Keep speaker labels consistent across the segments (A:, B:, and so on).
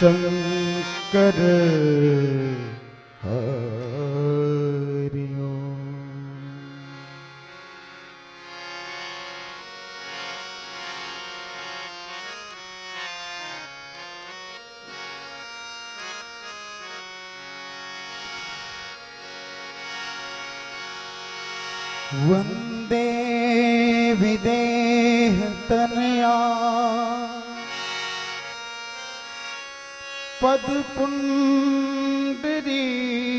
A: शंकर हरि ओम। वंदे विदेह तनया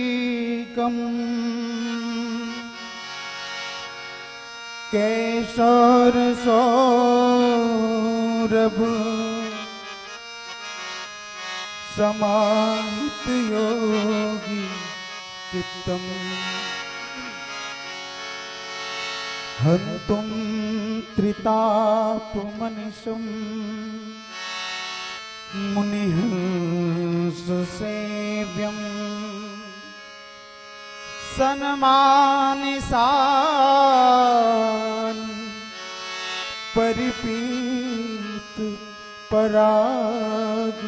A: पदपुंडरीकम् केशरसौरभ समाहित योगी चित्तम् हन्तुं त्रितापमनिशम् मुनिः सुसेव्यम् सन्मानिसानि परिपीत परागपुञ्जम्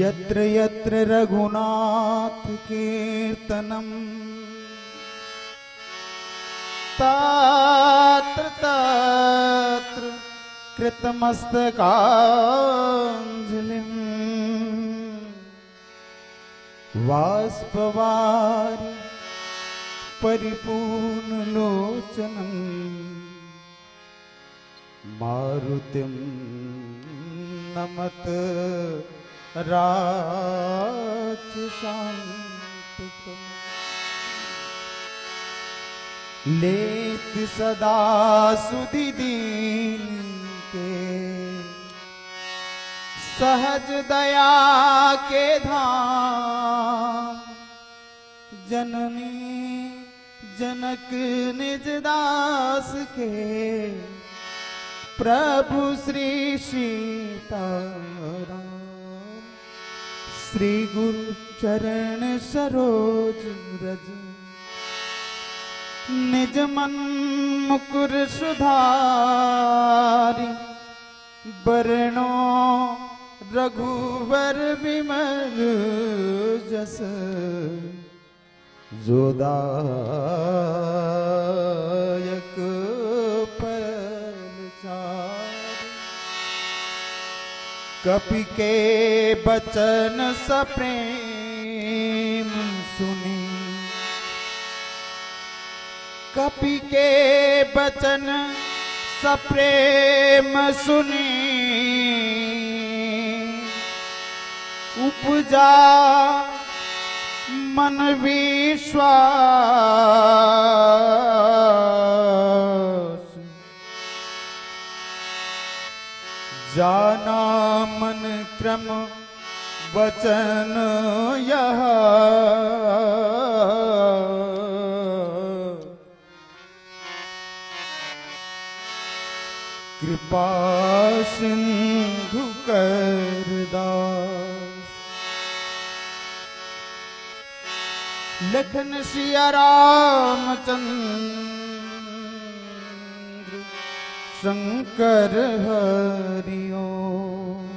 A: यत्र यत्र रघुनाथ कीर्तनम् तत्र तत्र कृतमस्तकाञ्जलिम् वाष्पवारि परिपूर्णलोचनम् मारुतिं नमत राक्षसान्तकम् लेत सदा सुधीदीन के सहज दया के धाम जननी जनक निज दास के प्रभु श्री सीताराम श्री गुरु चरण सरोज रज निज मन मुकुर सुधारी बरनो रघुवर विमल जस जोदायक परचार कपि के बचन सप्रेम सुनी कपि के बचन सप्रेम सुनी उपजा मन विश्वास जाना मन क्रम वचन यह कृपा सिंधु करदास लखन सिया रामचंद्र शंकर हरि ओम।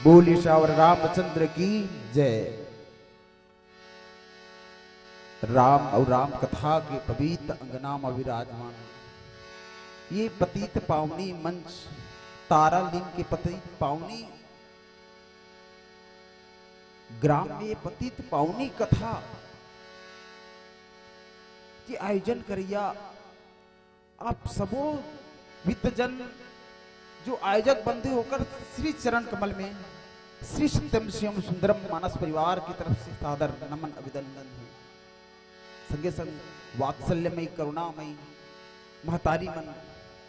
A: बोली श्यावर रामचंद्र की जय। राम और राम कथा के पवित्र अंगना में विराजमान ये पतित पावनी मंच तारालिंग के पतित पावनी ग्राम में पतित पावनी कथा के आयोजन करिया आप सबो वित्तजन जो आयोजक बंधे होकर श्री चरण कमल में श्री सत्यम शिवम सुंदरम मानस परिवार की तरफ से सादर नमन अभिनंदन है। संगे संग वात्सल्यमयी करुणामयी महतारी मन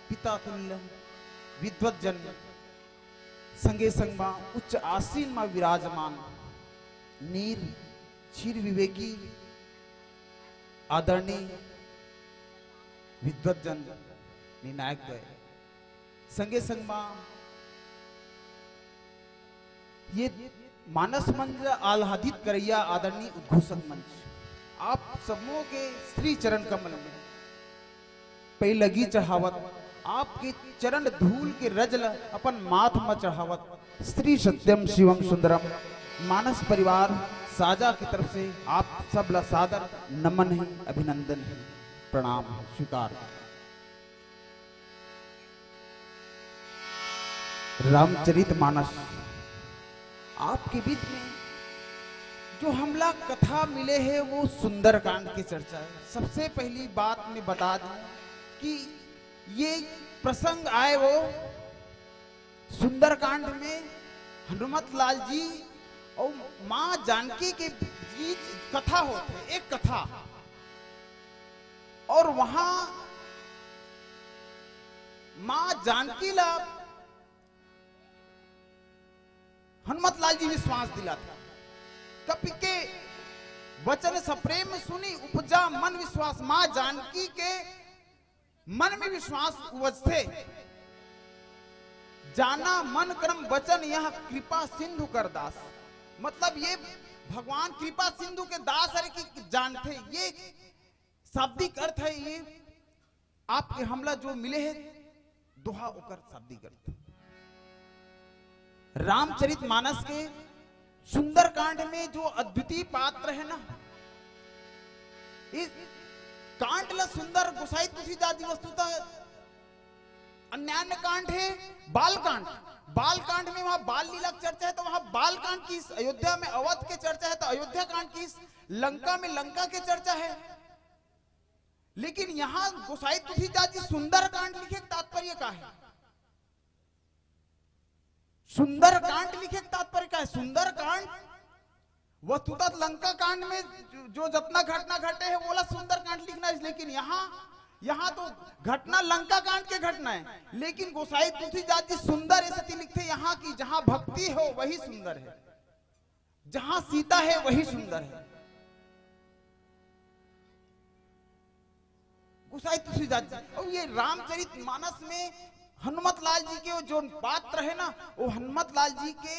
A: पिता तुल्य विद्वत जन संगे संग मां उच्च आसीन मां विराजमान नीर क्षीर विवेकी आदरणीय विद्वत जन निर्णायक गए संगे संग मां ये मानस मंच आह्लादित करैया आदरणीय उद्घोषक मंच आप सबों के श्री चरण कमल में पहले लगी चढ़ावत आपके चरण धूल के रजल अपन माथ में चढ़ावत श्री सत्यम शिवम सुंदरम मानस परिवार साजा की तरफ से आप सब ला सादर नमन है, अभिनंदन है, प्रणाम है, स्वीकार। रामचरितमानस आपके बीच में जो हमला कथा मिले है वो सुंदरकांड की चर्चा है। सबसे पहली बात मैं बता दूं कि ये प्रसंग आए वो सुंदरकांड में हनुमत लाल जी और मां जानकी के बीच कथा होती, एक कथा, और वहां मां जानकी ला हनुमत लाल जी विश्वास दिलाता। कपि के वचन सप्रेम सुनी उपजा मन विश्वास। मां जानकी के मन में विश्वास उपजते, जाना मन क्रम वचन यह कृपा सिंधु कर दास। मतलब ये भगवान कृपा सिंधु के दास है कि जानते, ये शाब्दिक अर्थ है। ये आपके हमला जो मिले हैं दोहा होकर शाब्दिक अर्थ। रामचरितमानस के सुंदरकांड में जो अद्वितीय पात्र है ना, इस कांड ला सुंदर गोसाई तुलसीदास जी वस्तुतः अन्यान्य कांड है बालकांड। बालकांड में वहां बाल लीला की चर्चा है तो वहां बालकांड की, अयोध्या में अवध की चर्चा है तो अयोध्या कांड की, लंका में लंका की चर्चा है। लेकिन यहां गोसाई तुलसीदास जी सुंदरकांड लिखे तात्पर्य का है। सुंदरकांड लिखे तात्पर्य का है। सुंदरकांड वस्तुतः लंका कांड में जो जितना घटना घटे है वो सुंदरकांड लिखना है। लेकिन यहाँ तो घटना लंका कांड के घटना है, लेकिन गोसाई तुलसीदास जी सुंदर ऐसे लिखते यहाँ की जहां भक्ति हो वही सुंदर है, जहां सीता है वही सुंदर है। गोसाई तुलसीदास जी। और ये रामचरितमानस में हनुमत लाल जी के जो पात्र है ना, वो हनुमत लाल जी के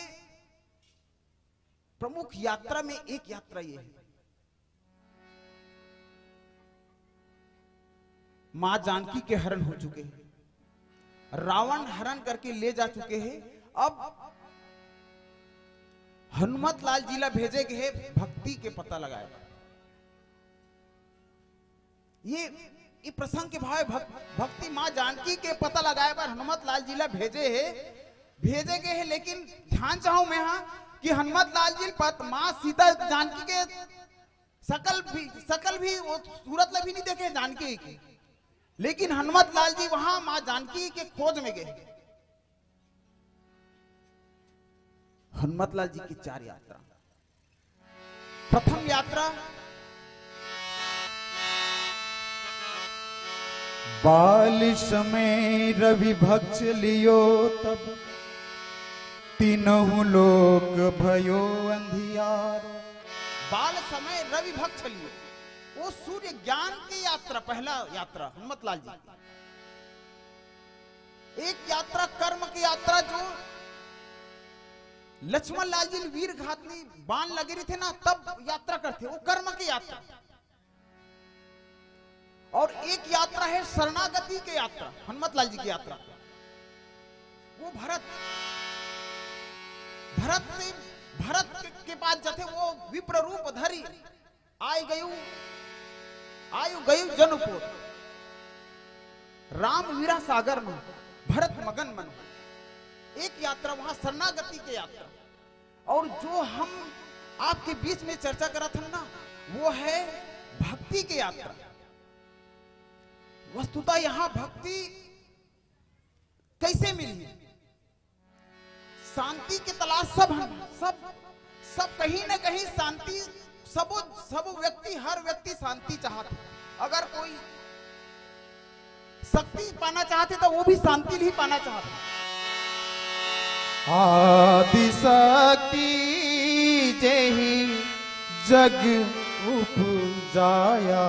A: प्रमुख यात्रा में एक यात्रा ये है। मां जानकी के हरण हो चुके हैं, रावण हरण करके ले जा चुके हैं। अब हनुमत लाल जी ला भेजे गए भक्ति के पता लगाए। ये प्रसंग के भाव भक्ति मां जानकी के पता लगाए पर हनुमत लाल जी ला भेजे गए हैं। लेकिन ध्यान चाहूं मैं यहां कि हनुमत लाल जी मां सीता जानकी के सकल भी वो सूरत ला भी नहीं देखे जानकी की, लेकिन हनुमत लाल जी वहां मां जानकी के खोज में गए। हनुमत लाल जी की 4 यात्रा। प्रथम यात्रा
B: बाल समय रवि भक्ष लियो तब तीनों लोक भयो अंधियार।
A: बाल समय रवि भक्ष लियो, वो सूर्य ज्ञान की यात्रा, पहला यात्रा हनुमत लाल जी। एक यात्रा कर्म की यात्रा जो लक्ष्मण लाल जी वीर घातनी बाण लगे रहे थे ना, तब यात्रा करते, वो कर्म की यात्रा। और एक यात्रा है शरणागति की यात्रा, हनुमत लाल जी की यात्रा। वो भरत के पास जाते, वो विप्र रूप धरी आयु गयु जनुपुर राम वीरा सागर में भरत मगन मन। एक यात्रा वहां शरणागति की यात्रा। और जो हम आपके बीच में चर्चा करा था ना, वो है भक्ति की यात्रा। वस्तुतः यहां भक्ति कैसे मिली? शांति की तलाश सब कहीं ना कहीं शांति, सब व्यक्ति, हर व्यक्ति शांति चाहते। अगर कोई शक्ति पाना चाहते तो वो भी शांति ही पाना चाहते।
B: आदि शक्ति जेहि जग उपजाया।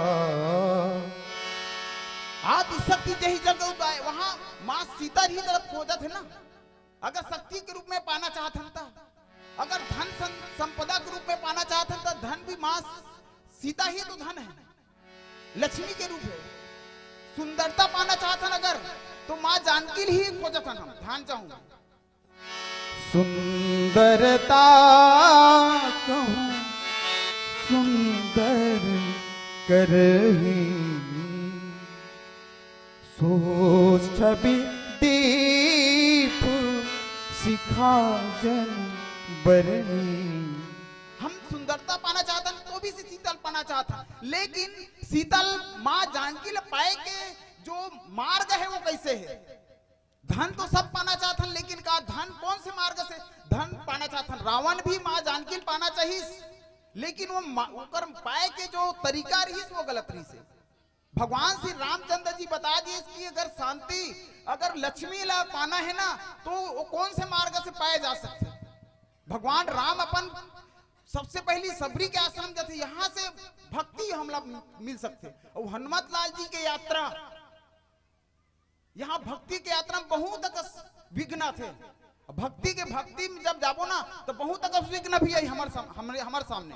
A: आदि शक्ति जेहि जग उपजाया, वहां मां सीता ही तरफ खोजत है ना। अगर शक्ति के रूप में पाना चाहते हैं, अगर धन संपदा के रूप में पाना चाहते हैं तो धन भी मां सीता ही तो धन है, लक्ष्मी के रूप है। सुंदरता पाना चाहते हैं अगर तो माँ जानकी ही खोजत हन हम ध्यान चाहूंगा।
B: सुंदरता कहूँ सुंदर करही, सो छवि दीप सिखा जन बरनी।
A: हम सुंदरता पाना चाहता तो भी शीतल पाना चाहता, लेकिन शीतल माँ जानकी ले पाए के जो मार्ग है वो कैसे है? धन तो सब पाना चाहता, लेकिन का धन कौन से मार्ग से धन पाना चाहता? रावण भी माँ जानकी पाना चाहिए, लेकिन वो कर पाए के जो तरीका रही वो गलत रही से। भगवान श्री रामचंद्र जी बता दिए कि अगर शांति अगर लक्ष्मी ला पाना है ना तो वो कौन से मार्ग से पाए जा सकते। भगवान राम अपन सबसे पहली सबरी के आश्रम जाते, यहाँ से भक्ति हम लोग मिल सकते। और हनुमत लाल जी के यात्रा, यहाँ भक्ति के यात्रा में बहुत विघ्न थे। भक्ति में जब जाबो ना तो बहुत विघ्न भी है हमारे सामने।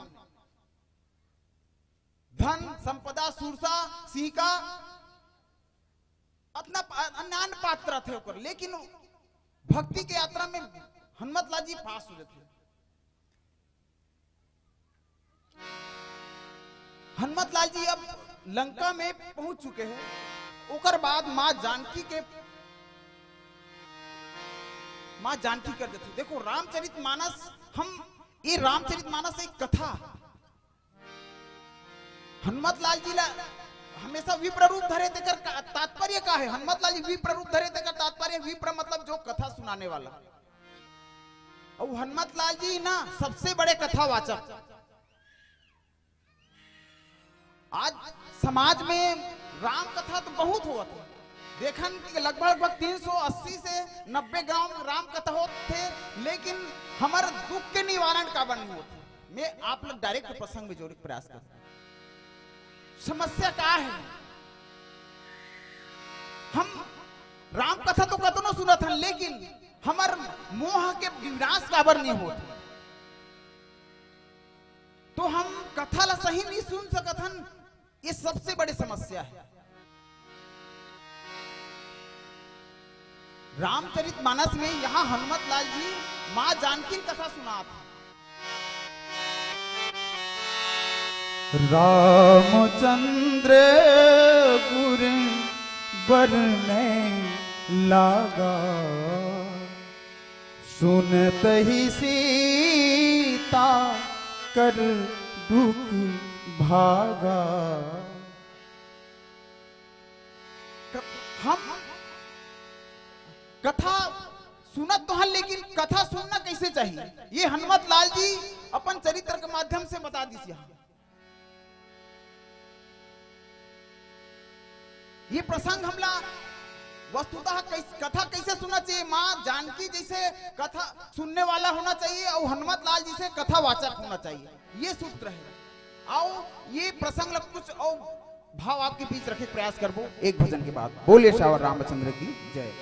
A: धन संपदा सुरसा सिंह अपना अन्य पात्र थे ऊपर, लेकिन भक्ति के यात्रा में हनुमत लाल जी पास हो जाते। हनुमत लाल जी अब लंका में पहुंच चुके हैं। ओकर बाद मां जानकी कर देते। देखो रामचरितमानस, ये रामचरितमानस एक कथा। हनुमत लाल जी ला हमेशा विप्र रूप धरे देकर तात्पर्य का है। हनुमत लाल जी विप्र रूप धरे देकर तात्पर्य, विप्र मतलब जो कथा सुनाने वाला। और हनुमत लाल जी ना सबसे बड़े कथावाचक। आज समाज में राम कथा तो बहुत हुआ था, देखन कि लगभग 380 से 90 ग्राम राम कथा होते थे, लेकिन हमारे दुख के निवारण का बन होते। मैं आप लोग डायरेक्ट प्रसंग में जोड़ने का प्रयास करता। समस्या क्या है? हम राम कथा तो कतनो सुना था, लेकिन हमार मोह के विनाश का बर नहीं होता, तो हम कथा ला सही नहीं सुन सकत। ये सबसे बड़ी समस्या है। रामचरितमानस में यहाँ हनुमत लाल जी मां जानकी कथा सुना था।
B: रामचंद्र गुर बरने लागा, सुनत ही सीता कर दुख भागा।
A: हम कथा सुनत तो है, लेकिन कथा सुनना कैसे चाहिए ये हनुमत लाल जी अपन चरित्र के माध्यम से बता दीजिए। ये प्रसंग हमला वस्तुतः कथा कैसे सुनना चाहिए, मां जानकी जैसे कथा सुनने वाला होना चाहिए और हनुमत लाल जी से कथावाचक होना चाहिए। ये सूत्र है। आओ ये प्रसंग कुछ और भाव आपके बीच रखे प्रयास करबो एक भजन के बाद। बोलिए श्यावर रामचंद्र की जय।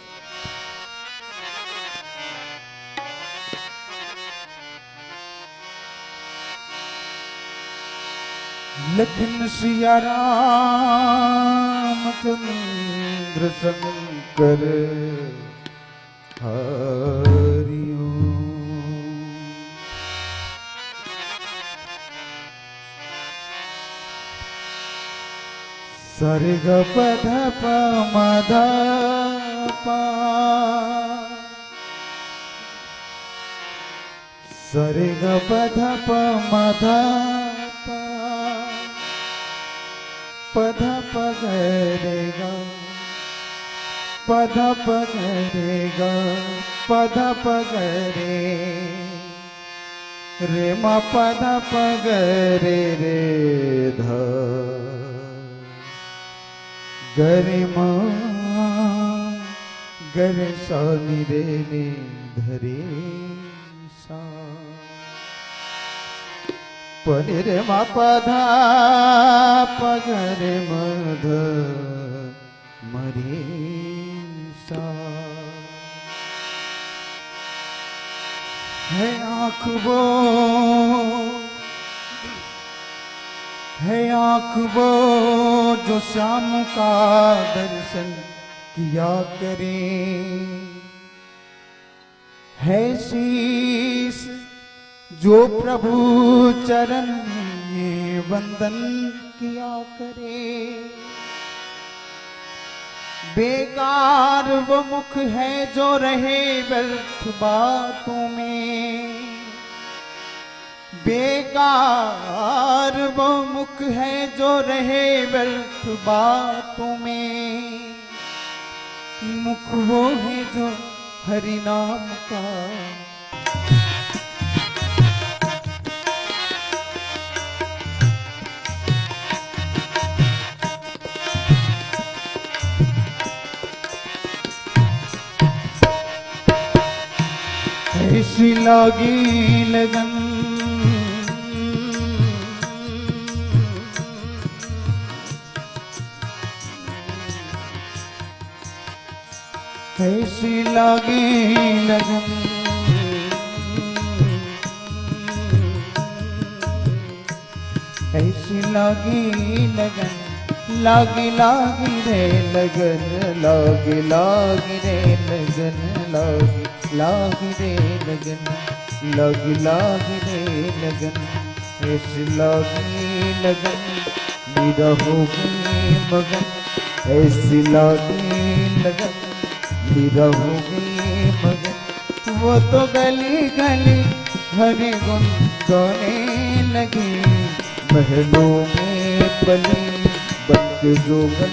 B: लखन सिया राम चंद्र शंकर हरिओ। सर्ग पध प मध पा, सर्ग पध प मध पा, पध प रे गा, पध प रे गा, पध प रे म पध प रे ध गरिमा गर सा नि रे नि धरे सा, पनि रे मा पधा पगरे मध मरे सा। है आँख वो, है आँख वो जो शाम का दर्शन किया करें। है शीश जो प्रभु चरण में वंदन किया करे। बेकार वो मुख है जो रहे व्यर्थ बातों में। बेकार वो मुख है जो रहे व्यर्थ बातों में। मुख वो है जो हरि नाम का ऐसी लागी लगन। ऐसी लागी लगन। ऐसी लागी लगन। लागी लागी रे लगन। लागी लागी रे लगन। लागी रे लगन। लागी लागी रे लगन। ऐसी लागी लगन। मेरा हो गई मगन। ऐसी लागी लगन। मेरा हो गई मगन। वो तो गली गली हरे गुन गाने लगी। महलों में पली बन के जोगन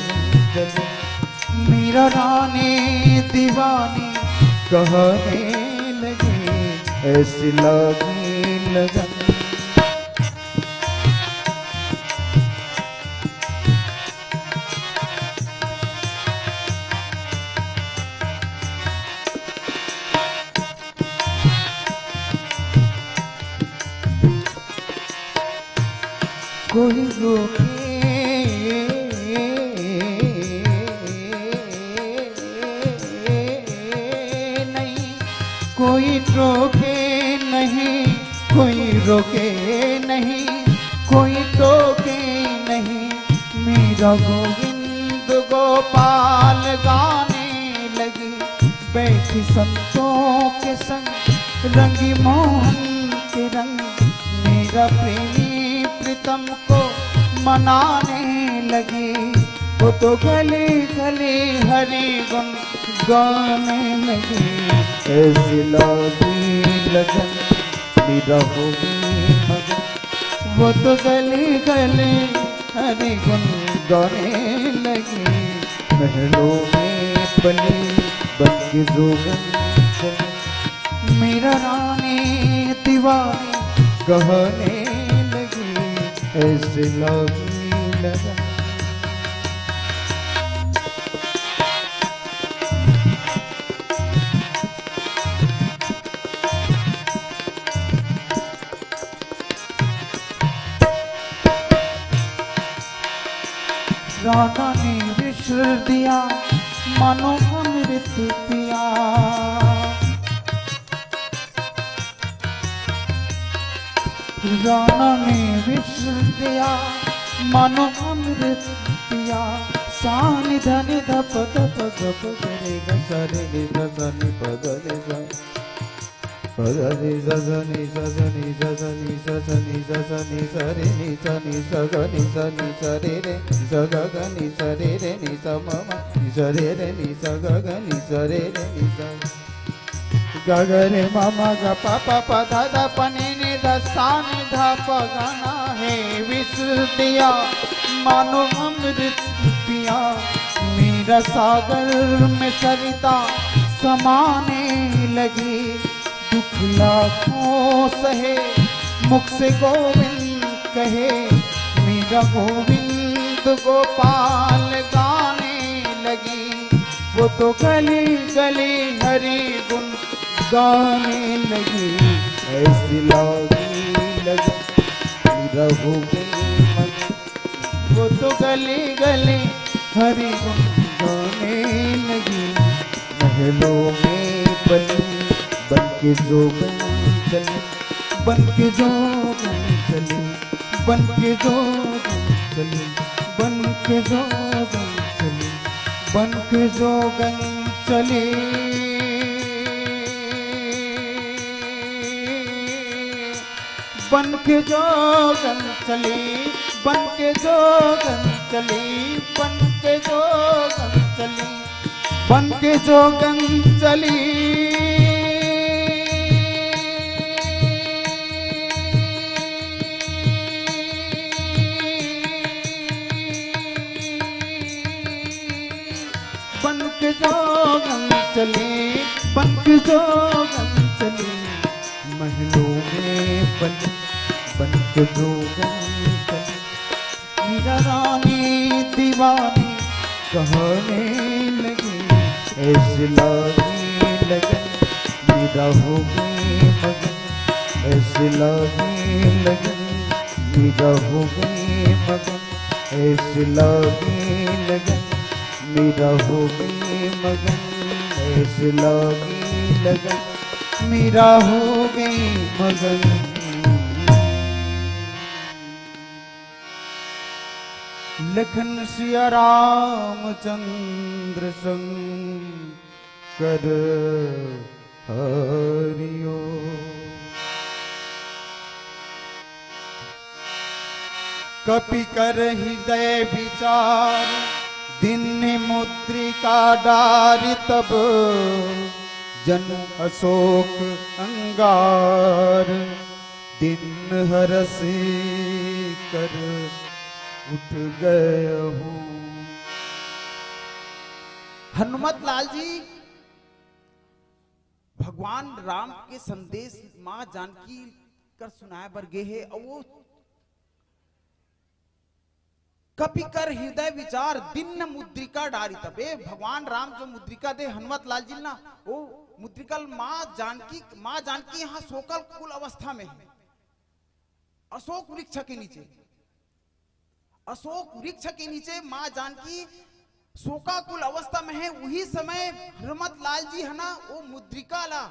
B: चली। मेरा रानी दीवानी कहने लगी। ऐसी लगी लगन। कोई रोके नहीं। कोई रोके नहीं। कोई रोके नहीं। कोई टोके नहीं। मेरा गोविंद गोपाल गाने लगी। बैठी संतों के संग रंगी मोहन के रंग। मेरा प्रेमी प्रीतम को मनाने लगी। वो तो गली गली हरि गुण गाने लगी। ऐसी लागी लगन। मेरा हो गई मगन। वो तो गली गली हरि गुण गाने लगी। महलों में पली बन के जोगन चली। मेरा रानी दीवानी कहने ऐसे लागी लगन। राधा ने विष दिया मानो अमृत पिया। राना ने विष दिया मानो अमृत पिया। सानि धनि धप धप गप करे गसरे नि ससनि पद रे सा। पद रे ससनि ससनि ससनि ससनि ससनि सरे नि सनि सगनि सनि सरे रे सगनि सरे रे नि समम सरे रे नि सगनि सरे रे नि सा। गगरे मामा ग पापा प दादा पनी नि दसानि धा पगना है विष दिया मानो अमृत पिया। मेरा सागर में सरिता समाने लगी। दुख लाखों सहे मुख से गोविंद कहे। मेरा गोविंद गोपाल गाने लगी। वो तो गली गली हरि गुण गाने लगी। ऐसी लागी लगन। मेरा हो गई मगन। वो तो गली गली हरि गुण गाने लगी। महलों में पली बन के जोगन चली। बन के जोगन चली। बन के जोगन चली। बन के जोगन चली। बनक जोगन चली बनक जोगन चली बनक जोगन चली बनक जोगन चली बनक जोगन चली बनक जोगन चली बनक जोगन चली महलों में बनक जोगन चली मीरा रानी दीवानी कहने लगी ऐसे लागी लगन मीरा हो गई मगन ऐसे लागी लगन मीरा हो गई मगन ऐसे लागी लगन मीरा हो गई मगन ऐसे लागी लगन मीरा हो गई मगन। लखन सिया रामचंद्र शंकर हरियो कपि कर हृदय विचार दिन मुद्रिका डारी तब जन अशोक अंगार दिन हरस कर उठ गए हूँ।
A: हनुमत लाल जी भगवान राम के संदेश मां जानकी कर सुनाए बर गे है और वो कपि कर हृदय विचार दिन मुद्रिका डारी तबे भगवान राम जो मुद्रिका दे हनुमत लाल जी ना वो मुद्रिका मां जानकी यहाँ शोकल कुल अवस्था में है अशोक वृक्ष के नीचे अशोक वृक्ष के नीचे मां जानकी शोकाकुल अवस्था में है। वही समय हनुमत लाल जी है ना वो मुद्रिका ला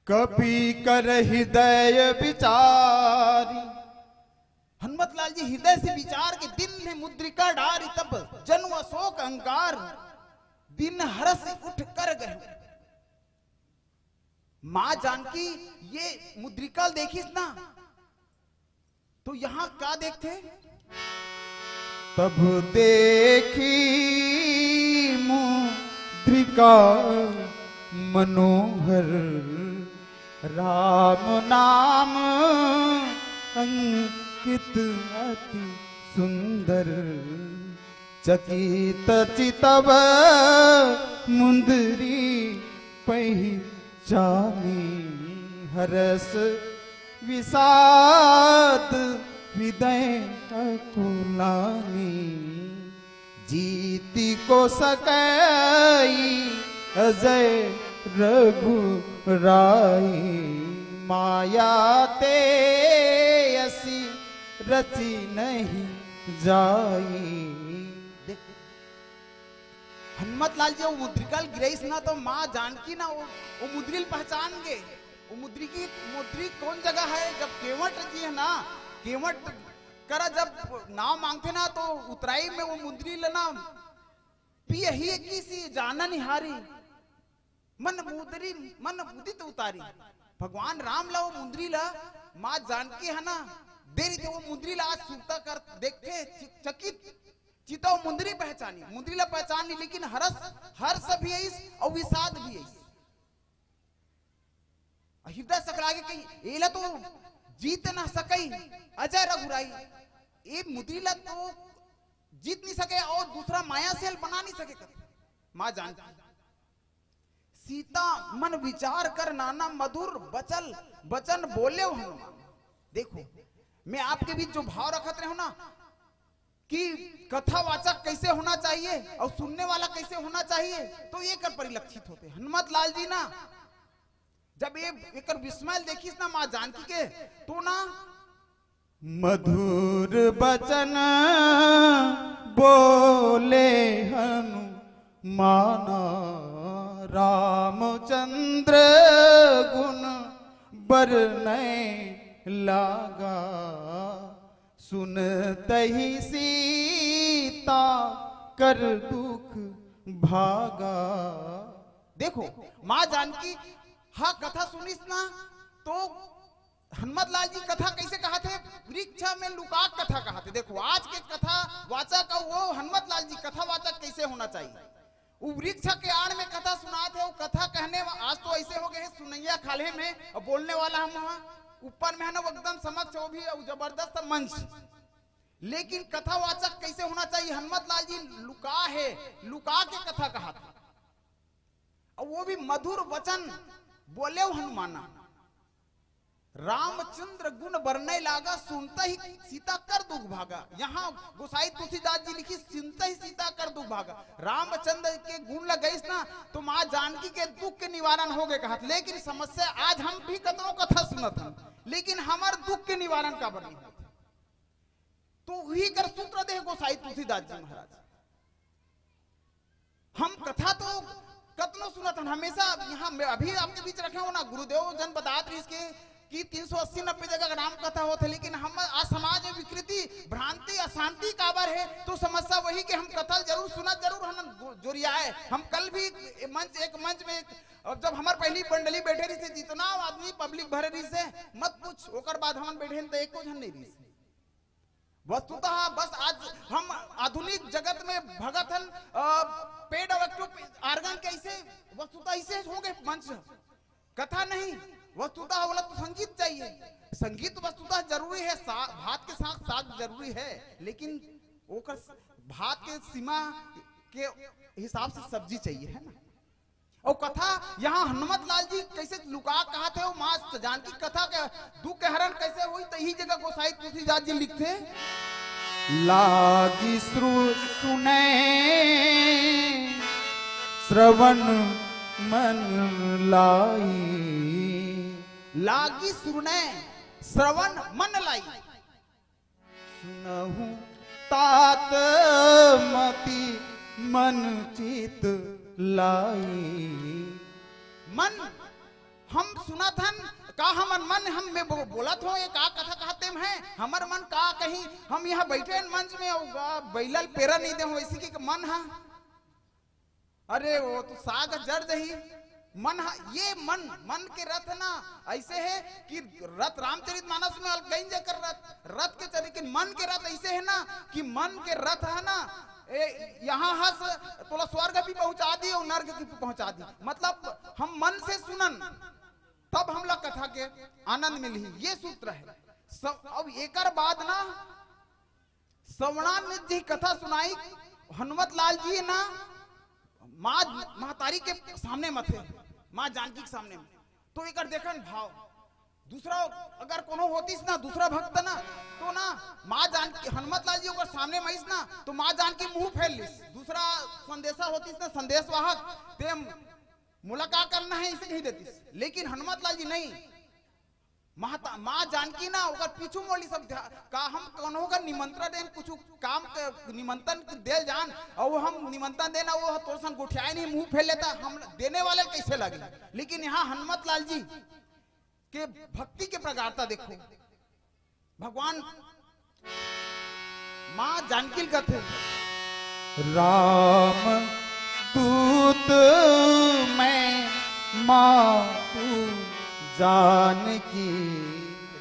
B: कपि कर हृदय विचारी
A: हनुमत लाल जी हृदय से विचार के दिन ने मुद्रिका डारी तब जनु अशोक अंगार दिन हरस उठ कर गए। मां जानकी ये मुद्रिका देखी ना तो यहां क्या देखते
B: तब देखी मुद्रिका मनोहर राम नाम अंकित अति सुंदर चकित चितव मुंदरी पहचानी हरस विषाद हृदय अकुलानी जीती को सकई अजय रघु राई माया ते ऐसी रची नहीं जाई।
A: हनुमत लाल जी वो मुद्रिका गिरईस ना तो मां जानकी ना वो मुद्रिल पहचान गए। वो मुद्री कौन जगह है जब केवट जी है ना केवट करा जब नाव मांगते ना तो उतराई में वो मुद्री लेना पियही किसी जाना निहारी मन मुदित उतारी भगवान राम ला वो मुद्री ला मां जानकी है ना देरी थे वो मुद्री ला आज सुनता कर देखे चकित चिता मुंदरी पहचानी मुंदरी ला पहचानी लेकिन हर्ष भी है और विषाद भी है हृदय सकलागे कहीं एला तो जीत ना सकई अजय रघुराई ये मुद्री ला तो जीत नहीं सके और दूसरा माया सेल बना नहीं सके मां जानकी सीता मन विचार कर नाना मधुर बचन बोले हनुमान। देखो मैं आपके बीच जो भाव रखत रहे हो ना कि कथावाचक कैसे होना चाहिए और सुनने वाला कैसे होना चाहिए तो ये कर परिलक्षित होते। हनुमत लाल जी ना जब ये एक विस्मय देखी ना मां जानकी के तो ना
B: मधुर बचन बोले हनुमाना रामचंद्र गुण बरने लागा सुनते ही सीता कर दुख भागा।
A: देखो माँ जानकी हाँ कथा सुनिस ना तो हनुमत लाल जी कथा कैसे कहा थे, वृक्ष में लुका कथा कहा थे। देखो आज के कथा वाचक वो हनुमत लाल जी कथा वाचक कैसे होना चाहिए, वो वृक्ष के आड़ में कथा सुनाते, वो कथा कहने आज तो ऐसे हो गए सुनैया खाले में और बोलने वाला हम वहां ऊपर में है ना वो एकदम समक्ष वो भी जबरदस्त मंच, लेकिन कथावाचक कैसे होना चाहिए। हनुमत लाल जी लुका है, लुका के कथा कहा था और वो भी मधुर वचन बोले हनुमाना। रामचंद्र गुण बरने लागा, सुनता ही सीता कर दुख भागा। यहाँ गोसाई तुलसीदास जी लिखी सुनता ही सीता कर दुख भागा। रामचंद्र के गुण लग गई ना तो माँ जानकी के दुख के निवारण हो गए कहा। लेकिन समस्या आज हम भी कतरों कथा सुनत हैं लेकिन हमार दुख के निवारण का बनी तो वही कर सूत्र दे गोसाई तुलसीदास जी महाराज। हम कथा तो कतनो सुनत हमेशा यहाँ अभी आपके बीच रखे हो ना, गुरुदेव जन बताते इसके कि 380-90 जगह राम कथा होते, लेकिन हम आज समाज में विकृति भ्रांति अशांति काबर है तो समस्या वही कि हम कथा जरूर सुना जरूर हम जोरिया है। हम कल भी एक मंच में और जब हमारे पहली मंडली बैठे रही थे जितना आदमी पब्लिक भरे रही से मत पूछ, ओकर बाद हम बैठे तो एक को जन नहीं रही। वस्तुतः बस आज हम आधुनिक जगत में भगतन पेड आर्गन कैसे वस्तुतः ऐसे हो गए मंच, कथा नहीं वस्तुतः बोला तो संगीत चाहिए। संगीत वस्तुतः जरूरी है, भात के साथ साग जरूरी है, लेकिन ओकर भात के सीमा के हिसाब से सब्जी चाहिए है ना। और कथा यहाँ हनुमत लाल जी कैसे लुका कहा थे, माँ जानकी कथा के दुख के हरण कैसे हुई तो यही जगह गोसाई तुलसीदास जी लिखते
B: लागी सुने श्रवण मन लाई।
A: लागी सुने श्रवण मन लाई,
B: सुनहु तात मति मन चित लाई।
A: मन हम सुना था का हमर मन हम में बोला थो ये का कथा कहते हैं हमर मन का कहीं हम यहाँ बैठे मंच में बैलल पेरा नहीं दे हो इसी के मन है। अरे वो तो साग जड़ दही मन हा, ये मन के रथ ना ऐसे है कि रथ रामचरितमानस में गई जाकर रथ के चले, लेकिन मन के रथ ऐसे है ना कि मन के रथ है ना यहाँ हंस थोड़ा स्वर्ग भी पहुंचा दी और नर्क भी पहुंचा दी। मतलब हम मन से सुनन तब हम लोग कथा के आनंद मिली, ये सूत्र है। अब एक बाद ना श्रवणानंद जी कथा सुनाई हनुमत लाल जी ना माँ महतारी के सामने मथे, माँ जानकी के सामने में तो एक देखन भाव दूसरा अगर कोनो होतीस ना दूसरा भक्त ना तो ना माँ जानकी हनुमत लाल जी अगर सामने में ना तो माँ जानकी मुंह फैल लिस, दूसरा संदेशा होतीस ना संदेशवाहक ते मुलाकात करना है इसे नहीं देतीस, लेकिन हनुमत लाल जी नहीं माँ जानकी ना अगर पीछू मोड़ी सब का हम कोनो का निमंत्रण देन कुछ काम के निमंत्रण दे जान और वो हम निमंत्रण देना वो तोरसन गुठियाई नहीं मुंह फैल लेता हम देने वाले कैसे लगे। लेकिन यहाँ हनुमत लाल जी के भक्ति के प्रगाढ़ता देखो, भगवान माँ जानकी कथे
B: राम दूत मैं माँ तू जानकी।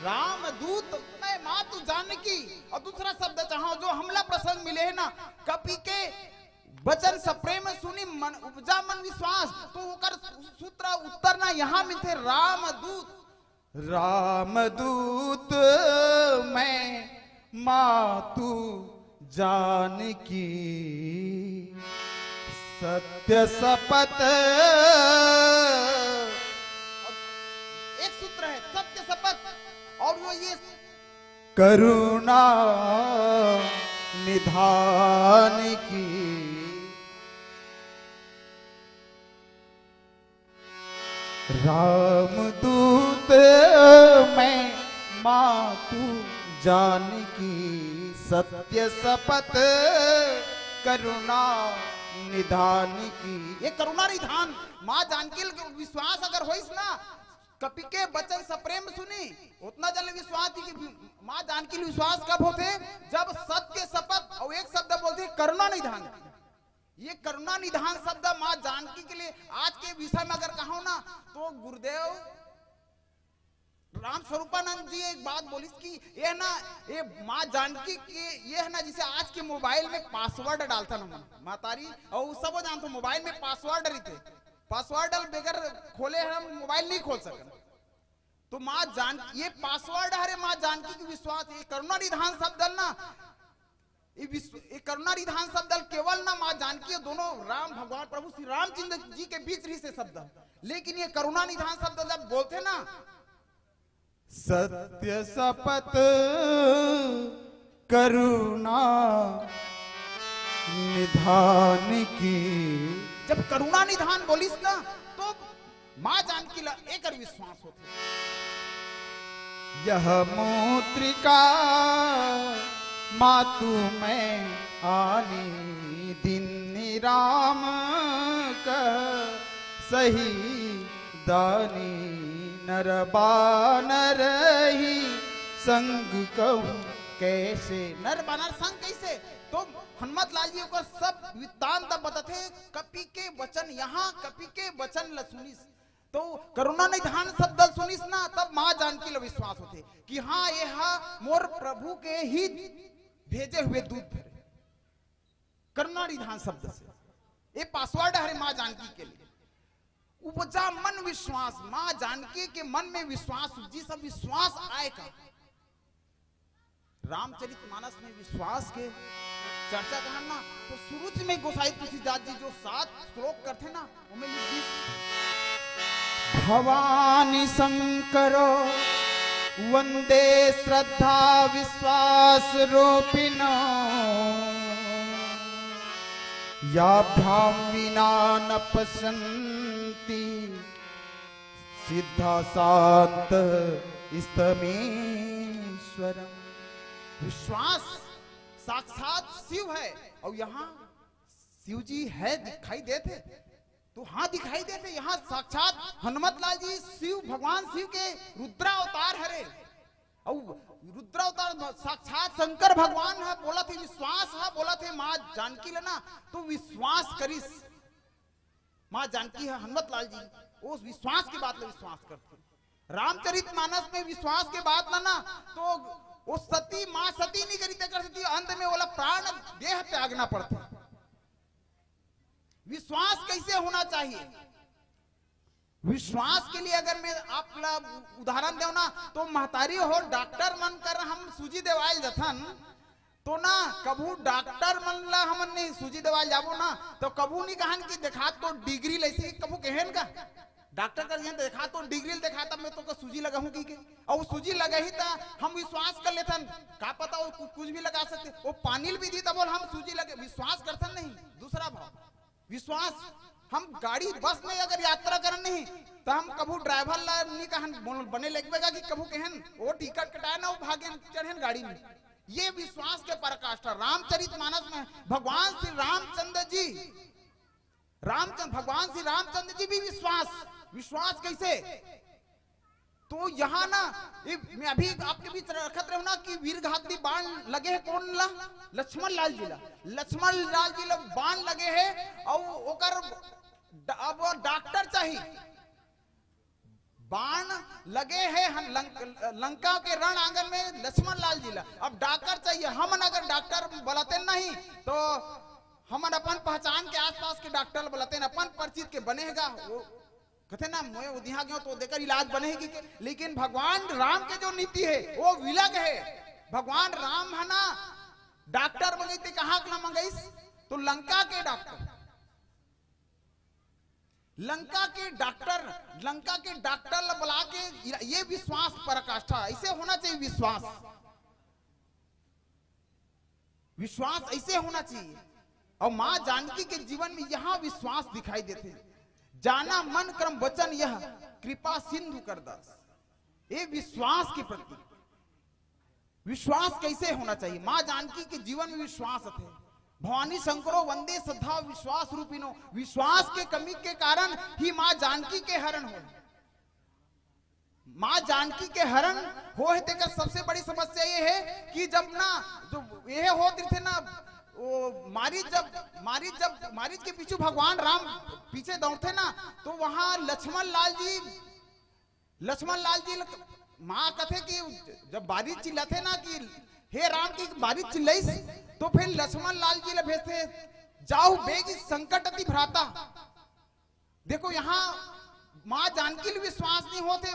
A: राम दूत मैं माँ तू जानकी और दूसरा शब्द चाहो जो हमला प्रसंग मिले है ना कपि के वचन सप्रेम सुनी मन उपजा मन विश्वास तो ओकर सूत्र उत्तर ना यहाँ मिलते
B: राम दूत मैं माँ तू जानकी सत्य शपथ।
A: एक सूत्र है सत्य शपथ और वो ये
B: करुणा निधान की। रामदूत मैं माँ तू जानकी सत्य शपथ करुणा निधान की।
A: ये करुणा निधान माँ जानकी विश्वास अगर होइस ना कपि के वचन सप्रेम सुनी उतना जल विश्वास थी कि माँ जानकी विश्वास कब होते जब सत्य शपथ और एक शब्द बोलते करुणा निधान। ये करुणा निधान शब्द माँ जानकी के लिए आज के विषय में अगर कहो ना तो गुरुदेव राम स्वरूपानंद जी एक बात बोली कि ये ना ये माँ जानकी के ये है ना जिसे आज के मोबाइल में पासवर्ड डालता ना मातारी और सब जानते मोबाइल में पासवर्ड रहते पासवर्ड बगैर खोले हम मोबाइल नहीं खोल सकते तो माँ जान ये पासवर्ड है माँ जानकी की विश्वास ये करुणा निधान शब्द ना ये करुणा निधान शब्द केवल ना माँ जानकी दोनों राम भगवान प्रभु श्री रामचंद्र जी के बीच ही से शब्द लेकिन ये करुणा निधान शब्द जब बोलते ना
B: सत्य शपथ करुणा निधान की
A: जब करुणा निधान बोलिस ना तो माँ जानकी ला एक विश्वास होते
B: यह मूत्रिका मातु में आनी दिन राम कह सही दानी नर बानर ही संग कहूं कैसे
A: नर बानर संग कैसे तो हनुमत लाल जी को सब वृत्तांत बताते कपि के वचन यहाँ कपि के वचन ल सुनिस तो करुणा निधान शब्द सुनिस ना तब माँ जानकी ला विश्वास होते कि हाँ यह मोर प्रभु के ही भेजे हुए दूत करुणा निधान शब्द से ये पासवर्ड है माँ जानकी के लिए उपजा मन विश्वास माँ जानकी के मन में विश्वास जी सब विश्वास आएगा रामचरितमानस में विश्वास के चर्चा करना तो शुरू में गोसाई तुलसीदास जी जो 7 श्लोक करते ना उनमें
B: भवानी शंकरो वंदे श्रद्धा विश्वास रूपिणो याभ्याम विना न पश्यन्ति सिद्धा शांत स्तमेश्वरम
A: विश्वास साक्षात शिव है और यहाँ शिव जी है दिखाई देते तो हाँ दिखाई देते यहाँ साक्षात हनुमत लाल जी शिव भगवान शिव के रुद्रावतार हरे और रुद्रावतार साक्षात शंकर भगवान है बोला थे विश्वास है बोला थे माँ जानकी लेना तो विश्वास करिस माँ जानकी है हनुमत लाल जी उस विश्वास की बात में विश्वास करते रामचरितमानस में विश्वास के बात लाना तो वो सती माँ सती नहीं करी कर सकती अंत में बोला प्राण देह त्यागना पड़ता विश्वास कैसे होना चाहिए विश्वास के लिए अगर मैं आप उदाहरण देव ना तो महतारी हो डॉक्टर मन कर हम सूजी देवाल जथन तो ना कबू डॉक्टर मन ला हमन नहीं सूजी देवाल जाबो ना तो कबू नहीं कहन कि देखा तो डिग्री लैसे कबू कहन का डॉक्टर कर देखा तो डिग्री देखा तब मैं तो सूजी लगा हूं की और सूजी लगा ही था हम विश्वास कर लेथन का पता वो कुछ भी लगा सकते वो पानी भी दी तब हम सूजी लगे विश्वास करथन नहीं दूसरा भाव विश्वास हम गाड़ी बस में अगर यात्रा करन नहीं तो हम कबू ड्राइवर ला नहीं कहन बने लगेगा कि कबू कहन वो टिकट कटाए ना वो भागे चढ़न गाड़ी में ये विश्वास के पराकाष्ठा रामचरितमानस में भगवान श्री रामचंद्र जी भगवान श्री रामचंद्र जी भी विश्वास कैसे तो यहाँ ना मैं अभी आपके बीच रखत रहूं ना कि वीरघाती बाण लगे है कौन ला लक्ष्मण लाल जी ला बाण लगे है और ओकर अब डॉक्टर चाहिए बाण लगे है लंका के रण आंगन में लक्ष्मण लाल जी ला अब डॉक्टर चाहिए हम अगर डॉक्टर बुलाते नहीं तो हम अपन पहचान के आसपास के डॉक्टर बुलाते अपन परिचित के बनेगा वो कहते ना मैं उदिहा गया तो देकर इलाज बनेगी लेकिन भगवान राम के जो नीति है वो विलग है भगवान राम है ना डॉक्टर मंगई कहा मंगई तो लंका के डॉक्टर बुला के ये विश्वास पराकाष्ठा ऐसे होना चाहिए विश्वास ऐसे होना चाहिए और माँ जानकी के जीवन में यहाँ विश्वास दिखाई देते जाना मन क्रम वचन यह कृपा सिंधु कर दास ये विश्वास के प्रति विश्वास कैसे होना चाहिए माँ जानकी के जीवन में विश्वास थे भवानी शंकरो वंदे श्रद्धा विश्वास रूपिनो विश्वास के कमी के कारण ही माँ जानकी के हरण हो माँ जानकी के हरण हो है सबसे बड़ी समस्या ये है कि जब ना जो ये होते थे ना वो मारीच के पीछे भगवान राम पीछे दौड़ते ना, तो वहां लक्ष्मण लाल जी माँ कथे कि जब बारिश चिल्लाते ना कि हे राम की बारिश चिल्लाई, तो फिर लक्ष्मण लाल जी भेजते जाओ बेग संकट अति भ्राता। देखो यहाँ माँ जानकी विश्वास नहीं होते,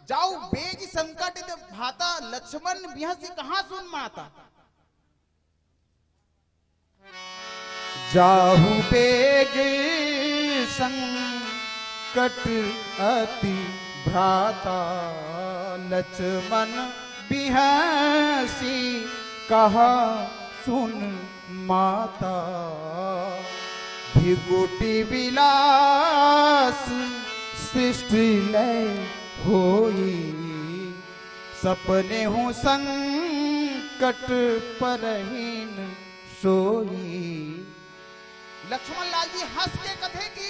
A: जाओ बेग संकट भाता लक्ष्मण बिहस से कहां सुन माता।
B: जाहु बेग संकट अति भ्राता लक्ष्मण बिहसी कहा सुन माता। भिकुटी विलास सृष्टि लय होई सपने हूँ संकट परहीन सोई।
A: लक्ष्मण लाल जी हंस के कथे कि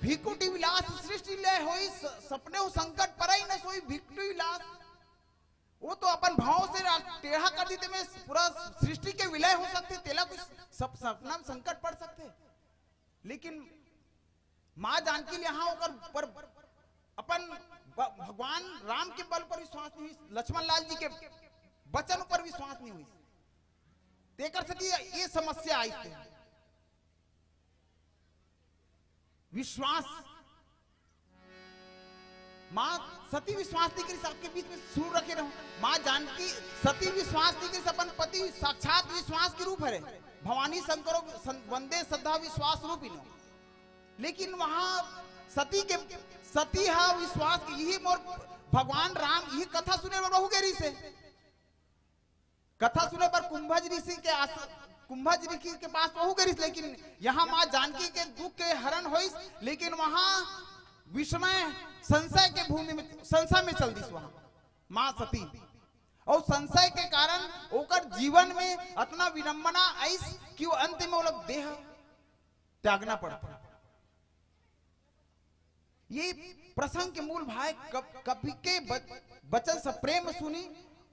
A: भिकुटी विलास सृष्टि लय होई सपने हूँ संकट परही न सोई। भिकुटी विलास वो तो अपन भाव से टेढ़ा कर देते में पूरा सृष्टि के विलय हो सकते, तेला कुछ सब सपना में संकट पड़ सकते, लेकिन माँ जानकी यहाँ होकर पर अपन भगवान राम के बल पर विश्वास नहीं हुई, लक्ष्मण लाल जी के वचन पर विश्वास नहीं हुई, देकर सकी ये समस्या आई थी। विश्वास माँ सती विश्वास नहीं करी, सबके बीच में सुर रखे रहो। माँ जानकी सती विश्वास नहीं करी, अपन पति साक्षात विश्वास के रूप है, भवानी शंकरो वंदे श्रद्धा विश्वास रूपिनो। लेकिन वहां सती है विश्वास की, यही मोर भगवान राम यही कथा सुने में बहु गेरी से कथा सुने पर कुंभज ऋषि के पास बहु गेरी, लेकिन यहाँ माँ जानकी के दुख के हरण होइस, लेकिन वहां विस्मय संशय के भूमि में संशय में चल दी वहां माँ सती, और संशय के कारण ओकर जीवन में इतना विडंबना आई कि वो अंत में वो लोग देह त्यागना पड़ता। ये प्रसंग के मूल भाई कवि के वचन से प्रेम सुनी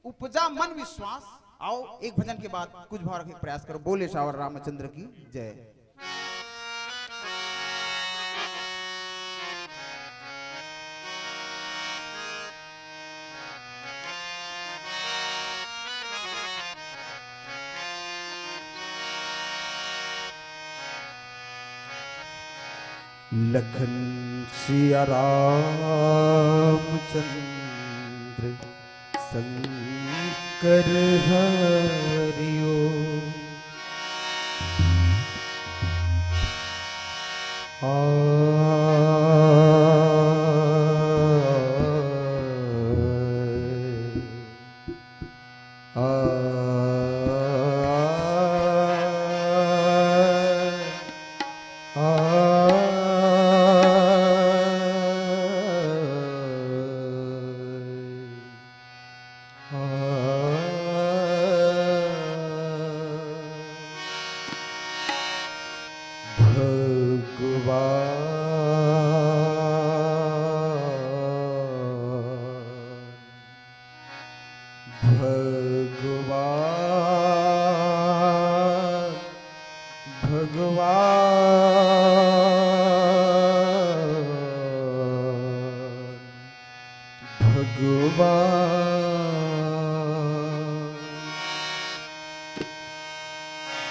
A: उपजा मन विश्वास। आओ एक भजन के बाद कुछ भाव रखने का प्रयास करो। बोले श्यावर रामचंद्र की जय।
B: लखन सिया रामचंद्र शंकर हरिओ।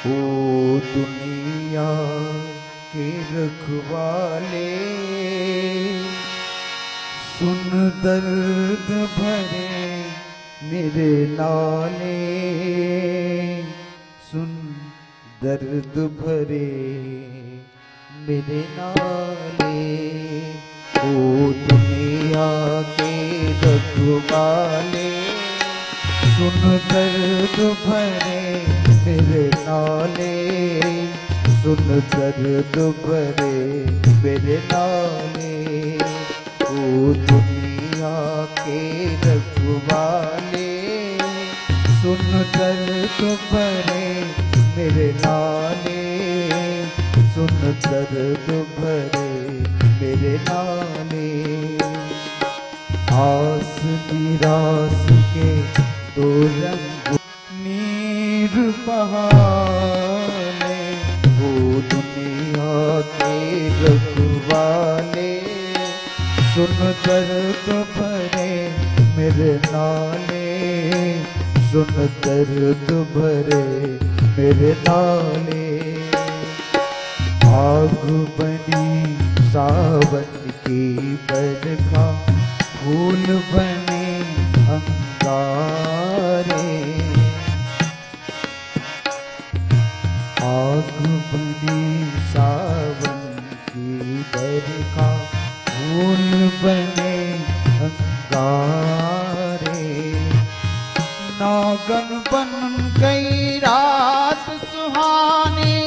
B: ओ दुनिया के रखवाले सुन दर्द भरे मेरे नाले, सुन दर्द भरे मेरे नाले। ओ दुनिया के रखवाले सुन दर्द भरे मेरे नाले, सुन दर्द भरे मेरे नाले। ओ दुनिया के रखवाले सुन दर्द भरे मेरे नाले, सुन दर्द भरे मेरे नाले। आस निराश के दो रंग नीर बहाने, वो दुनिया के रखवाले, सुन दर्द भरे मेरे नाले, सुन दर्द भरे मेरे नाले। आग बनी सावन की बरखा, फूल बने अंगारे, आग बनी सावन की बरखा, फूल बने अंगारे। नागन बन गई रात सुहानी,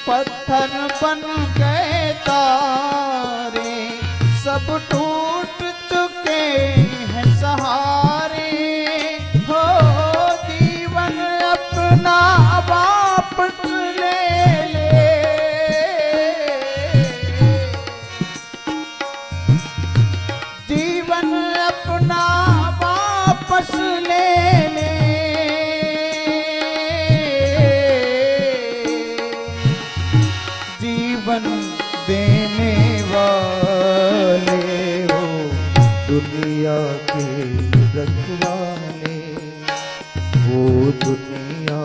B: पत्थर बन गए तारे, सब टूट चुके हैं सहारे। हो जीवन अपना वापस ले ले, जीवन अपना वापस ले ले। जीवन देने वाले हो दुनिया के रखवाले, वो दुनिया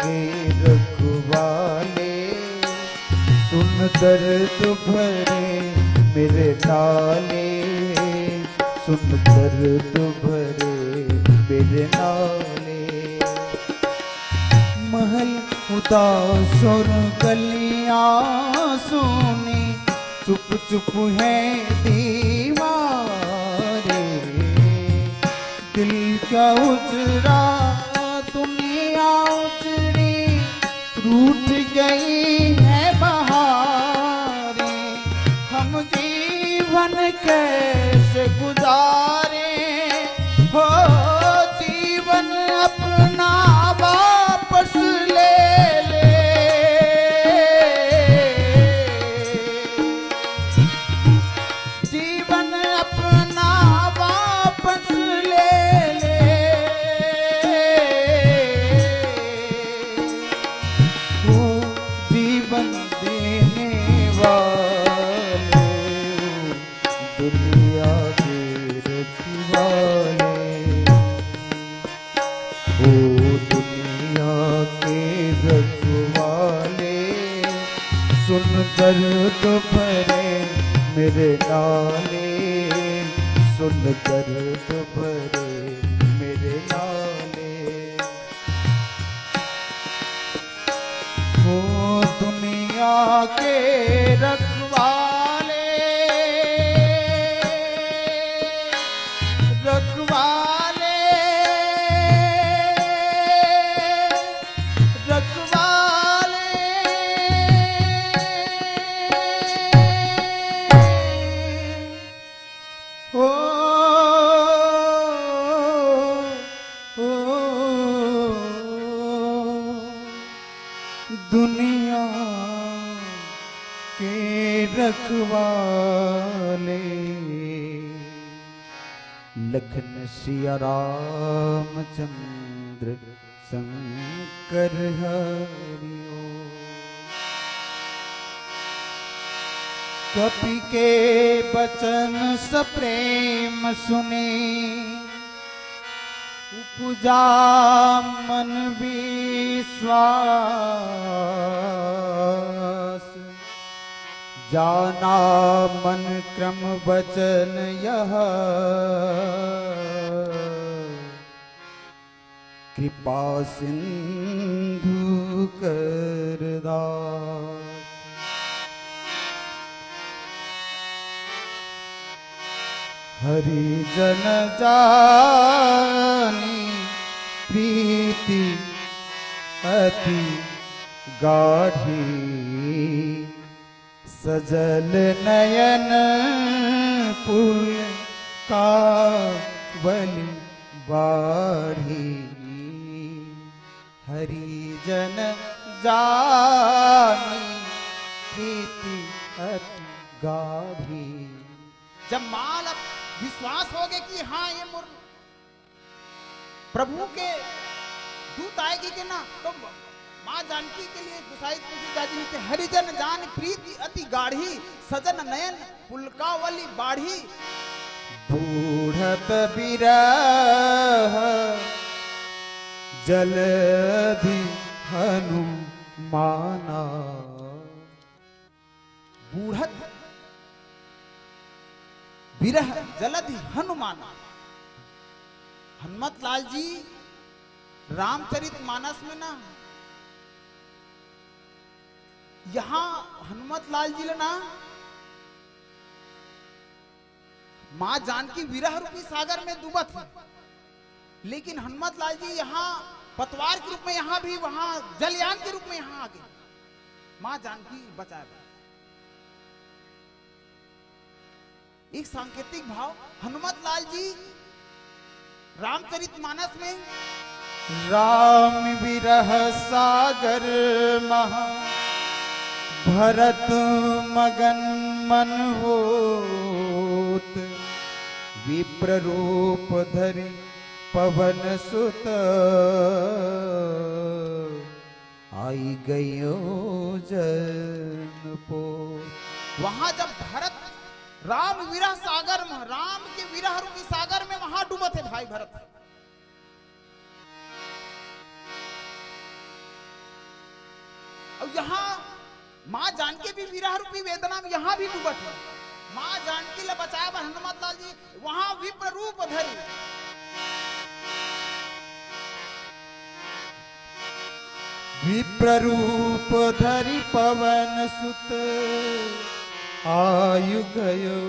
B: के रखवाले, सुन दर्द भरे मेरे नाले, सुन दर्द भरे मेरे नाले। महल उदास और गलियां सुनी, चुप चुप है दीवारे, दिल क्या उजरा दुनिया उजड़ी, रूठ गई है बहारें, हम जीवन कैसे गुजारे। हो जीवन अपना वापस ले ले, जीवन अपना वापस ले ले। वो जीवन देने वाले, दुनिया के रखवाले, वो दुनिया के रखवाले, सुन दर्द भरे मेरे नाले, सुन दर्द भरे मेरे नाले। वो दुनिया के रखवाले, रखवाले, रखवाले, ओ, ओ, दुनिया के रखवाले। लखन सिया रामचंद्र शंकर हरिओ। कपि के बचन सप्रेम सुने, उपजा मन विश्वास, जाना मन क्रम वचन यह, कृपा सिंधु करदास। हरि जन जानी प्रीति अति गाढ़ी, सजल नयन पुल का बलि बाढ़ी। हरि जन जानी प्रीति अति गाढ़ी।
A: जब माल अब विश्वास हो गया कि हाँ ये प्रभु के दूत आएगी कि ना, तो माँ जानकी के लिए गुसाई तुलसीदास जी लिखते, हरिजन जान प्रीति अति गाढ़ी, सजन नयन पुलकावली बाढ़ी।
B: बूढ़त बिरह जलधि हनुमाना।
A: बूढ़त बिरह जलधि हनुमाना। हनुमत लाल जी रामचरितमानस में ना, यहां हनुमत लाल जी ना मां जानकी विरह रूपी सागर में डूबत है, लेकिन हनुमत लाल जी यहाँ पतवार के रूप में यहाँ भी, वहां जलयान के रूप में यहाँ आ गए, मां जानकी बचाए। एक सांकेतिक भाव, हनुमत लाल जी रामचरितमानस में
B: राम विरह सागर महा भरत मगन मन होत। विप्र रूप धरि पवन सुत आई गयो जनपोत।
A: वहां जब भरत राम विरह सागर में, राम के विरह रूपी सागर में वहां डूबे थे भाई भरत। और यहां मां जानकी भी विरह रूपी वेदना में यहां भी डूबत है। मां जानकी ले बचाया हनुमत लाल जी वहां विप्र रूप धरि।
B: विप्र रूप धरि पवन सुत आयु गयो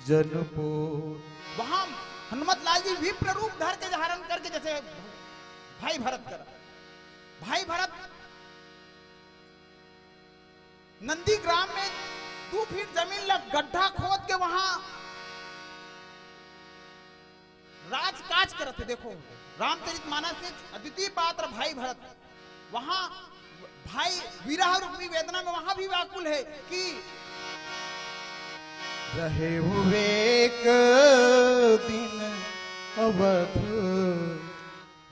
B: जनपोत।
A: वहां हनुमत लाल जी विप्र रूप धर के धारण करके, जैसे भाई भरत कर, भाई भरत नंदी ग्राम में 2 फीट जमीन लग गड्ढा खोद के वहां राजकाज करते। देखो रामचरितमानस से अद्वितीय पात्र भाई भरत, वहां भाई विरह रूपी वेदना में वहां भी व्याकुल है कि
B: रहे हुए एक दिन अवध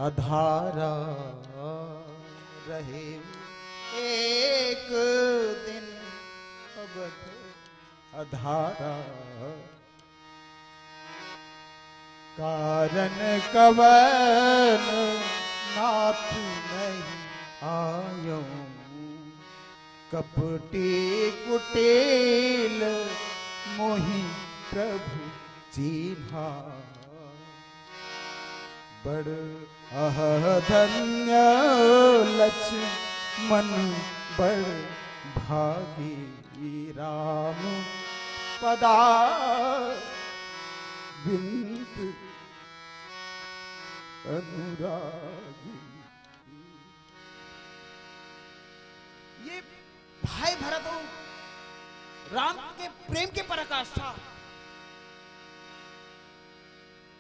B: अधारा। रहे एक दिन अवध अधारा। कारण कवन नाथ नहीं आयो। कपटी कुटिल मोहि प्रभु चिन्हा। बड़ अहधन्य लक्ष्मण बड़ भागी। राम पदा बिंद अनुरागी।
A: ये भाई भरत राम के प्रेम के पराकाष्ठा।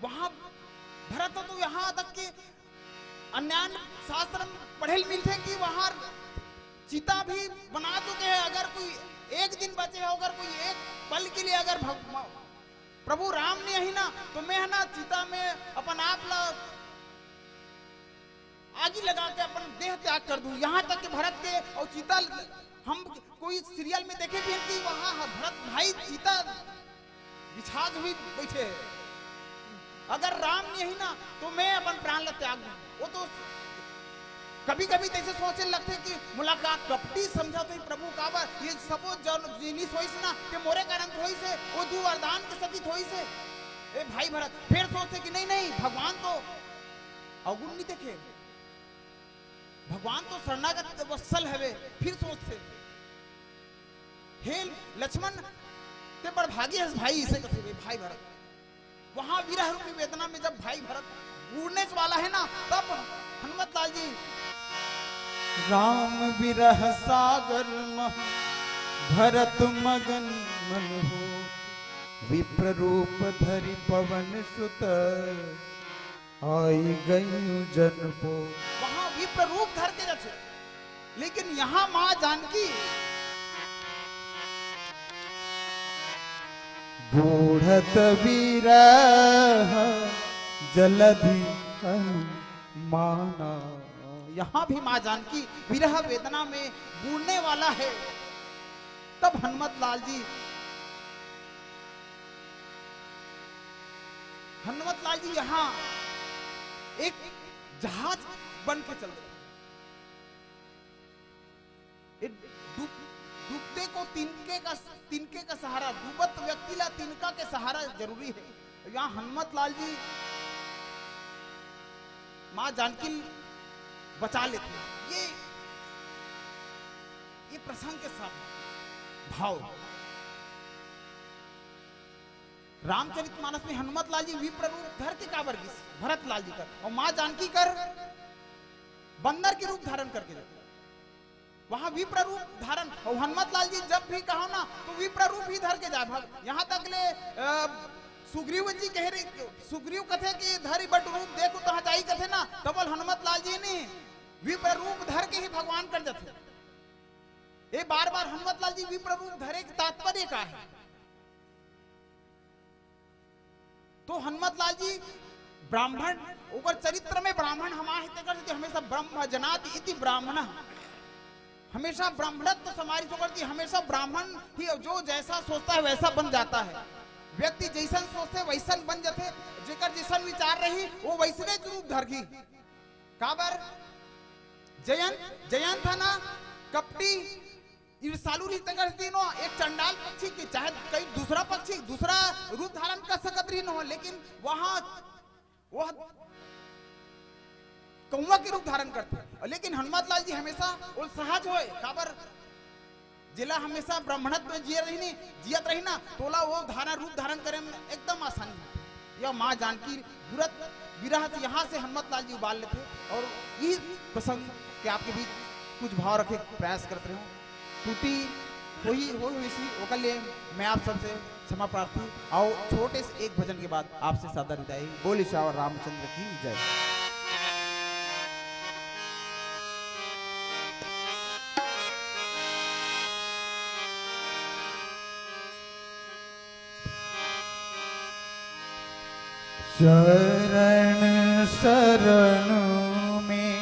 A: वहां भरत तो यहां तक के अन्य शास्त्र में पढ़े मिलते कि वहां चिता भी बना चुके हैं। अगर कोई एक दिन बचे हो, अगर कोई एक पल के लिए अगर प्रभु राम ने ही ना, तो मैं है ना चिता में अपन आप आगी लगा के अपन देह त्याग कर दूं। यहां तक कि भरत के और चिता, हम कोई सीरियल में देखे भी हैं कि वहां भरत भाई चिता बिछा हुई बैठे। अगर राम ने ही ना, तो मैं अपन प्राण ल त्याग दूं। वो तो कभी कभी जैसे सोचने लगते कि मुलाकात कपटी समझा तो प्रभु का ये सब जिनिस होई से ना कि मोरे कारण होई से, वो दू वरदान के सकित होई से। ए भाई भरत फिर सोचते कि नहीं नहीं, भगवान तो अवगुण नहीं देखे, भगवान तो शरणागत वत्सल है। फिर सोचते हे लक्ष्मण ते बड़ भागी है भाई, इसे कहते भाई भरत। वहां विरह रूपी वेदना में जब भाई भरत उड़ने वाला है ना, तब हनुमत लाल जी
B: राम विरह सागर मह भरत मगन मन हो। विप्र रूप धरि पवन सुत आई गई जनपो।
A: वहां विप्र रूप धर के जैसे, लेकिन यहां मां जानकी
B: बूढ़त विरह जलधि माना।
A: यहाँ भी माँ जानकी विरह वेदना में बूढ़ने वाला है। तब हनुमत लाल जी यहाँ एक जहाज बन के चल रहे, डूबते को तिनके का सहारा, डूबत व्यक्ति ला तिनका के सहारा जरूरी है। यहाँ हनुमत लाल जी माँ जानकी बचा लेते हैं। ये प्रसंग के साथ भाव रामचरितमानस में हनुमत लाल जी विप्र रूप धर के काबर की भरत लाल जी कर, और माँ जानकी कर बंदर के रूप धारण करके जाते, वहां विप्र रूप धारण। और हनुमत लाल जी जब भी कहो ना तो विप्र रूप ही धर के जाए। यहाँ तक ले सुग्रीव जी कह रहे, सुग्रीव कथे कि धरी बट रूप देखो तो जाई कथे ना, तबल हनुमत लाल जी ने विप्र रूप धर के ही भगवान कर जाते। ये बार बार हनुमत लाल जी विप्र रूप धरे के तात्पर्य का है। तो हनुमत लाल जी ब्राह्मण ऊपर चरित्र में ब्राह्मण हमारे हमेशा ब्रह्म जनाति इति ब्राह्मण, हमेशा ब्राह्मणत्व समाज होकर हमेशा ब्राह्मण ही जो जैसा सोचता है वैसा बन जाता है। व्यक्ति जैसन सोचते वैसन बन जाते, जेकर जैसन विचार रही वो वैसने रूप धरगी। काबर जयंत था ना कपटी ईर्षालु तीनों, एक चंडाल पक्षी की चाहे कई दूसरा पक्षी दूसरा रूप धारण कर सकत रही न हो, लेकिन वहां वह कौवा के रूप धारण करते। लेकिन हनुमत लाल जी हमेशा वो सहज होए, काबर जिला हमेशा ब्राह्मणत्व में जियत रही ना, तोला वो रूप धारण करे में एकदम आसानी होती। यह माँ जानकी विरह यहाँ से हनुमत लाल जी उबाल लेते, और ये प्रसंग के आपके बीच कुछ भाव रखे प्रयास करते रहे। टूटी हुई इसी ओकर लिए मैं आप सबसे क्षमा प्रार्थी। और छोटे से एक भजन के बाद आपसे सादर विदाई। बोले श्यावर रामचंद्र की जय।
B: शरण शरण में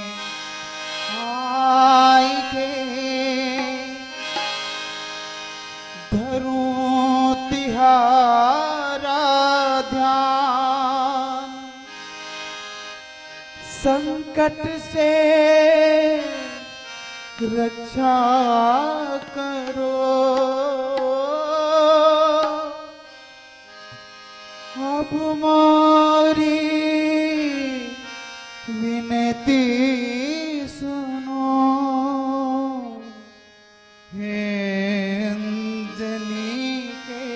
B: आई के धरूं तिहारा ध्यान, संकट से रक्षा करो, अब मारी विनती सुनो, हे अंजनी के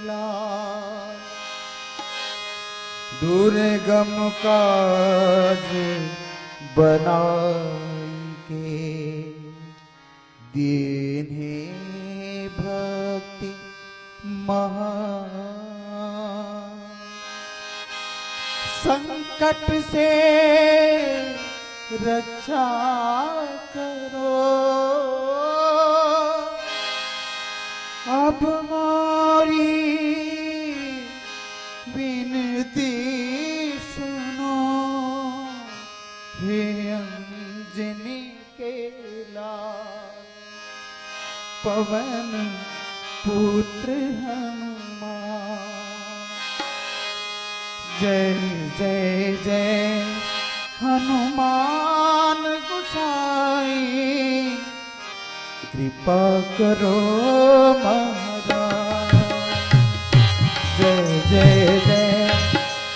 B: लाल। दुर्गम काज बनाई के दीन्हे भक्ति महा, संकट से रक्षा करो, अब मोरी विनती सुनो, हे अंजनी के लाल। पवन पुत्र हनुमान, जय जय जय हनुमान गोसाई, कृपा करो महाराज। जय जय जय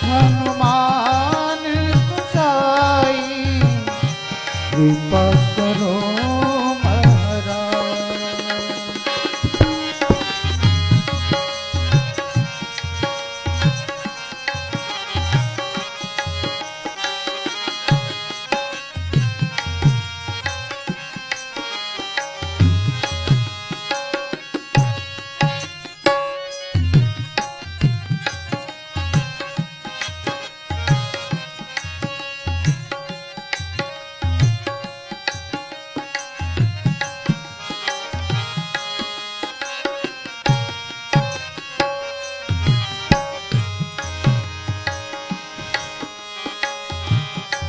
B: हनुमान गोसाई, कृपा करो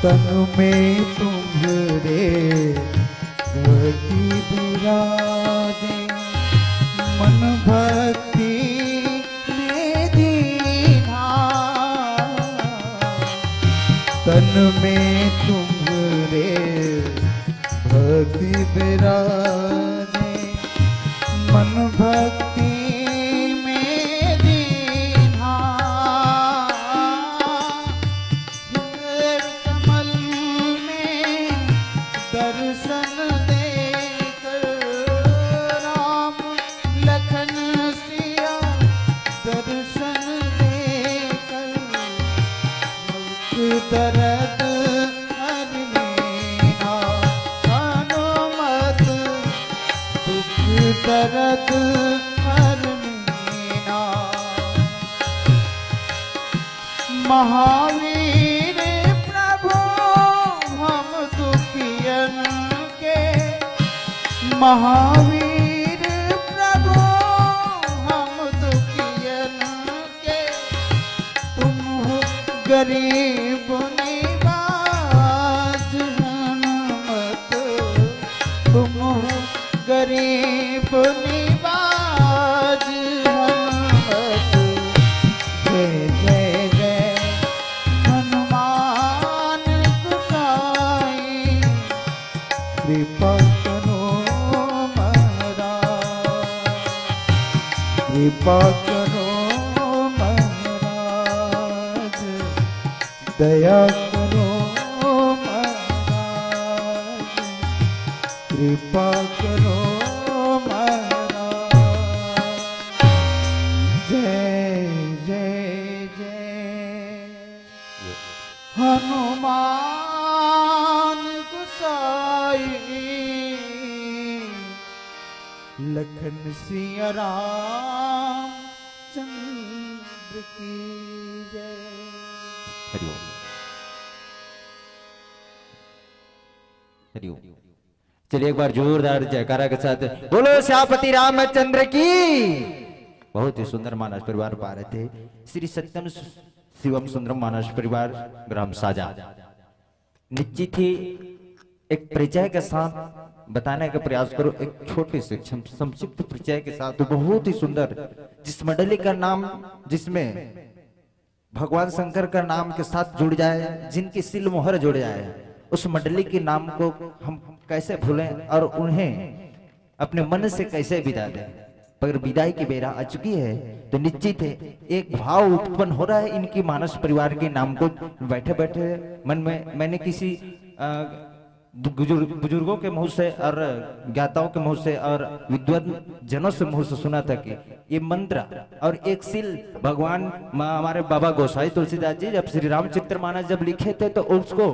B: तन में तुम तुम्हारे भक्ति विराजे मन भक्ति में दीना तन में तुम्हारे भक्ति विराजे मन भक्ति में दीना कमल में दर्शन देकर राम लखन सिया दर्शन देकर दुख दर्द हर लेना हनुमत दुख दर्द हर लेना महावीर प्रभु हम दुखियन के महावीर प्रभु हम दुखियन के तुम हो गरीब निवाज हनुमत तुम हो गरीब निवाज हनुमत जय जय जय हनुमान गोसाई कृपा करो महाराज कृपा करो महाराज दया करो महाराज कृपा करो महाराज जय जय जय हनुमान गोसाई लखन सिया राम चंद्र की जय।
C: हरिओम हरिओम। चलिए एक बार जोरदार जयकारा के साथ बोलो श्यापति रामचंद्र की। बहुत ही सुंदर मानस परिवार पा रहे थे श्री सत्यम शिवम सुंदरम मानस परिवार ग्राम साजा। निश्चित ही एक परिचय के साथ बताने का प्रयास करो, एक छोटे से संक्षिप्त परिचय के साथ। तो बहुत ही सुंदर जिस मंडली का नाम जिसमें भगवान शंकर का नाम के साथ जुड़ जाए, जिनकी सिल मोहर जुड़ जाए, उस मंडली के नाम को हम कैसे भूलें और उन्हें अपने मन से कैसे विदा दें। पर विदाई की बेरा आ चुकी है तो निश्चित है एक भाव उत्पन्न हो रहा है इनकी मानस परिवार के नाम को बैठे बैठे मन में। मैंने किसी बुजुर्गों के मुंह से और ज्ञाताओं के मुंह से और विद्वान जनों से मुंह से सुना था कि ये मंत्र और एक सील भगवान हमारे बाबा गोसाई तुलसीदास जी जब श्री रामचरितमानस जब लिखे थे तो उसको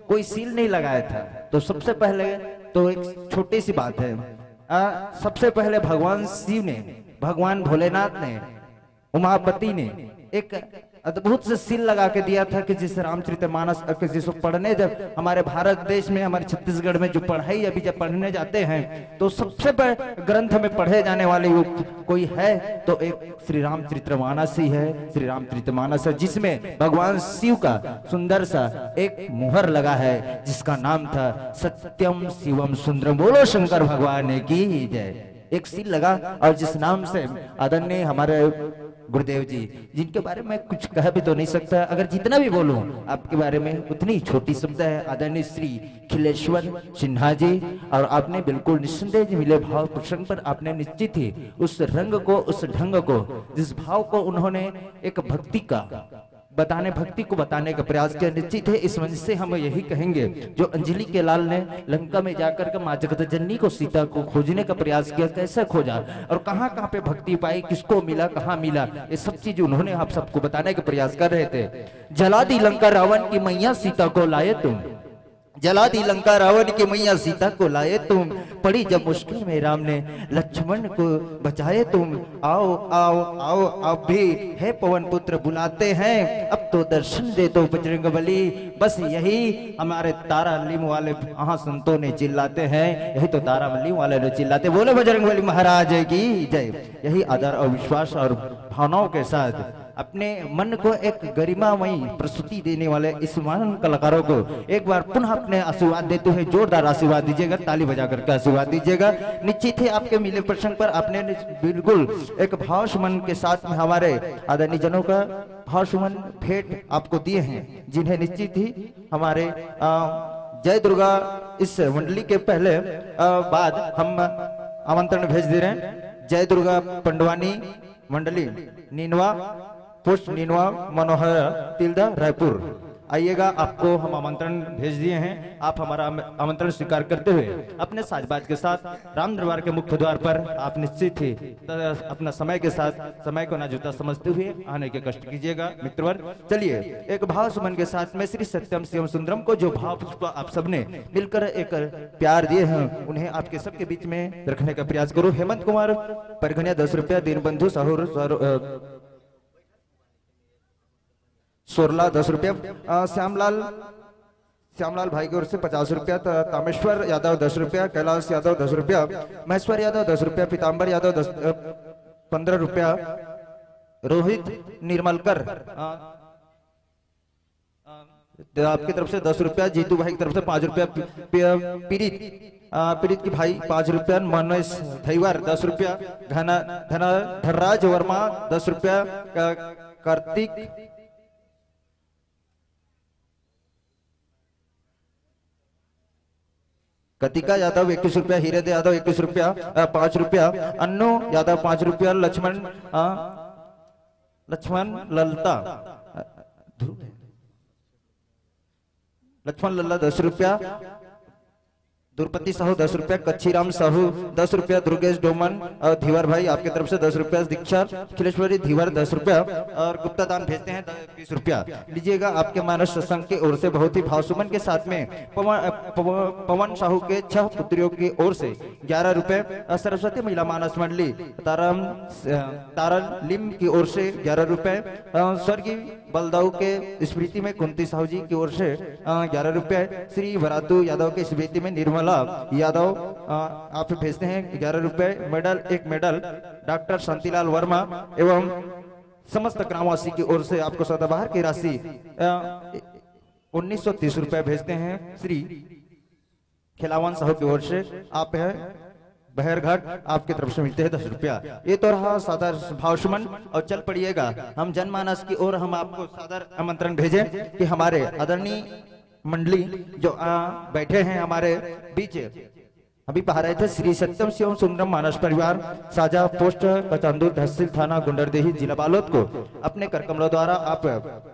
C: कोई सील नहीं लगाया था। तो सबसे पहले तो एक छोटी सी बात है, सबसे पहले भगवान शिव ने, भगवान भोलेनाथ ने, उमापति ने एक अद्भुत से सील लगा के दिया था कि जिस रामचरितमानस जिसको पढ़ने जब हमारे भारत देश में हमारे छत्तीसगढ़ में जो पढ़ाई अभी जब पढ़ने जाते हैं तो सबसे बड़े ग्रंथ में पढ़े जाने वाले कोई है तो एक श्री रामचरितमानस ही है। श्री रामचरितमानस है जिसमें भगवान शिव का सुंदर सा एक मुहर लगा है जिसका नाम था सत्यम शिवम सुंदरम। बोलो शंकर भगवान की जय। एक सील लगा और जिस नाम से आदरणीय हमारे गुरुदेव जी, जिनके बारे में कुछ कह भी तो नहीं सकता, अगर जितना भी बोलूं आपके बारे में उतनी छोटी शब्द है। आदरणीय श्री खिलेश्वर सिन्हा जी, और आपने बिल्कुल निस्संदेह मिले भाव प्रसंग पर आपने निश्चित ही उस रंग को, उस ढंग को, जिस भाव को उन्होंने एक भक्ति का बताने, भक्ति को बताने का प्रयास किया। निश्चित है इस मंच से हम यही कहेंगे जो अंजलि के लाल ने लंका में जाकर के मां जगत जननी को, सीता को खोजने का प्रयास किया, कैसे खोजा और कहां कहां पे भक्ति पाई, किसको मिला, कहां मिला, ये सब चीज उन्होंने आप सबको बताने का प्रयास कर रहे थे। जला दी लंका रावण की मैया सीता को लाए तुम, जला दी लंका रावण की मैया सीता को लाए तुम, पड़ी जब मुश्किल में राम ने लक्ष्मण को बचाए तुम। आओ आओ आओ अब भी है पवन पुत्र बुलाते हैं, अब तो दर्शन दे दो बजरंगबली। बस यही हमारे तारा लीम वाले यहाँ संतों ने चिल्लाते हैं, यही तो तारा लीम वाले ने चिल्लाते। बोले बजरंगबली महाराज की जय। यही आदर और विश्वास और भावनाओं के साथ अपने मन को एक गरिमामयी प्रस्तुति देने वाले इस महान कलाकारों को एक बार पुनः अपने आशीर्वाद देते हुए जोरदार आशीर्वाद दीजिएगा, ताली बजा करके आशीर्वाद दीजिएगा। निश्चित ही आपके मिले प्रसंग पर आपने बिल्कुल एक भावसुमन के साथ में हमारे आदरणीय जनों का भावसुमन भेंट आपको दिए हैं, जिन्हें निश्चित ही हमारे जय दुर्गा इस मंडली के पहले बाद हम आमंत्रण भेज दे रहे हैं। जय दुर्गा पंडवानी मंडली नीनवा पोस्ट नीनवा मनोहर तिल्दा रायपुर, आइएगा, आपको हम आमंत्रण भेज दिए हैं। आप हमारा आमंत्रण स्वीकार करते हुए अपने साजबाज के साथ राम दरबार के मुख्य द्वार पर आप निश्चित ही अपना समय के साथ समय को नाजुता समझते हुए आने के कष्ट कीजिएगा। मित्रवर, चलिए एक भाव सुमन के साथ में श्री सत्यम शिवम सुंदरम को जो भाव पुष्प आप सबने मिलकर एक प्यार दिए हैं, उन्हें आपके सबके बीच में रखने का प्रयास करो। हेमंत कुमार परगनिया 10 रुपया, दीनबंधु साहुर सोरला 10 रुपया, श्यामलाल भाई की ओर से 50 रुपया, तामेश्वर यादव 10 रुपया, कैलाश यादव 10 रुपया, महेश्वर यादव 10 रुपया, पीताम्बर यादव 15 रुपया, रोहित निर्मलकर आपकी तरफ से 10 रुपया, जीतू भाई की तरफ से 5 रुपया, पीड़ित की भाई 5 रुपया, मनोज थैवार 10 रुपया, धनराज वर्मा 10 रुपया, कार्तिक कतिका यादव 21 रुपया, हीरेद यादव 21 रुपया 5 रुपया, अन्नू यादव 5 रुपया, लक्ष्मण लल्ला 10 रुपया, दुर्पति साहू 10 रुपया, कच्छीराम साहू 10 रुपया, दुर्गेश डोमन और धीवर भाई आपके तरफ से 10 रुपया, दीक्षा खिलेश्वरी धीवर 10 रुपया और गुप्ता दान भेजते हैं 20 रुपया। लीजिएगा, आपके मानस सत्संग की ओर से बहुत ही भावसुमन के साथ में पवन साहू के 6 पुत्रियों की ओर से 11 रुपए, सरस्वती महिला मानस मंडली तारालिम की ओर से 11 रुपए, स्वर्गीय बलदाऊ के स्मृति में कुंती साहू जी की ओर से 11 रुपए, श्री वरातु यादव के स्मृति में निर्मला यादव आप भेजते हैं 11 रुपए, एक मेडल डॉक्टर शांतिलाल वर्मा एवं समस्त ग्रामवासी की ओर से आपको सदाबहार की राशि 1930 रुपए भेजते हैं। श्री खिलावन साहू की ओर से आप है बहरघाट आपकी तरफ से मिलते हैं 10 रुपया। ये तो रहा सादर भावसुमन, और चल पड़िएगा हम जनमानस की ओर। हम आपको सादर आमंत्रण भेजें कि हमारे आदरणीय मंडली जो बैठे हैं हमारे बीच, अभी पढ़ा रहे थे श्री सत्यम शिवम सुंदरम मानस परिवार, साजा पोस्ट कचांदूर, तहसील थाना गुंडरदेही, जिला बालोद को अपने करकमलों द्वारा आप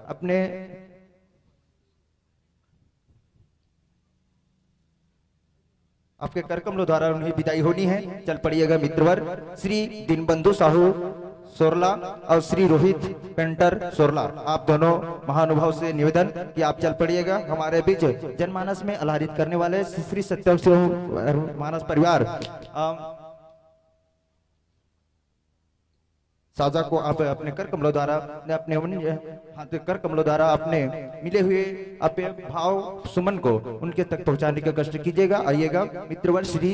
C: अपने आपके करकमलों द्वारा उन्हें विदाई होनी है। चल पड़िएगा मित्रवर। श्री दीनबंधु साहू सोरला और श्री रोहित पेंटर सोरला, आप दोनों महानुभाव से निवेदन कि आप चल पड़िएगा। हमारे बीच जनमानस में आह्लादित करने वाले श्री सत्यम शिव मानस परिवार साजा को आप अपने कर कमलों द्वारा अपने मिले हुए अपने भाव सुमन को उनके तक पहुंचाने का कष्ट कीजिएगा। आइएगा मित्रवर। श्री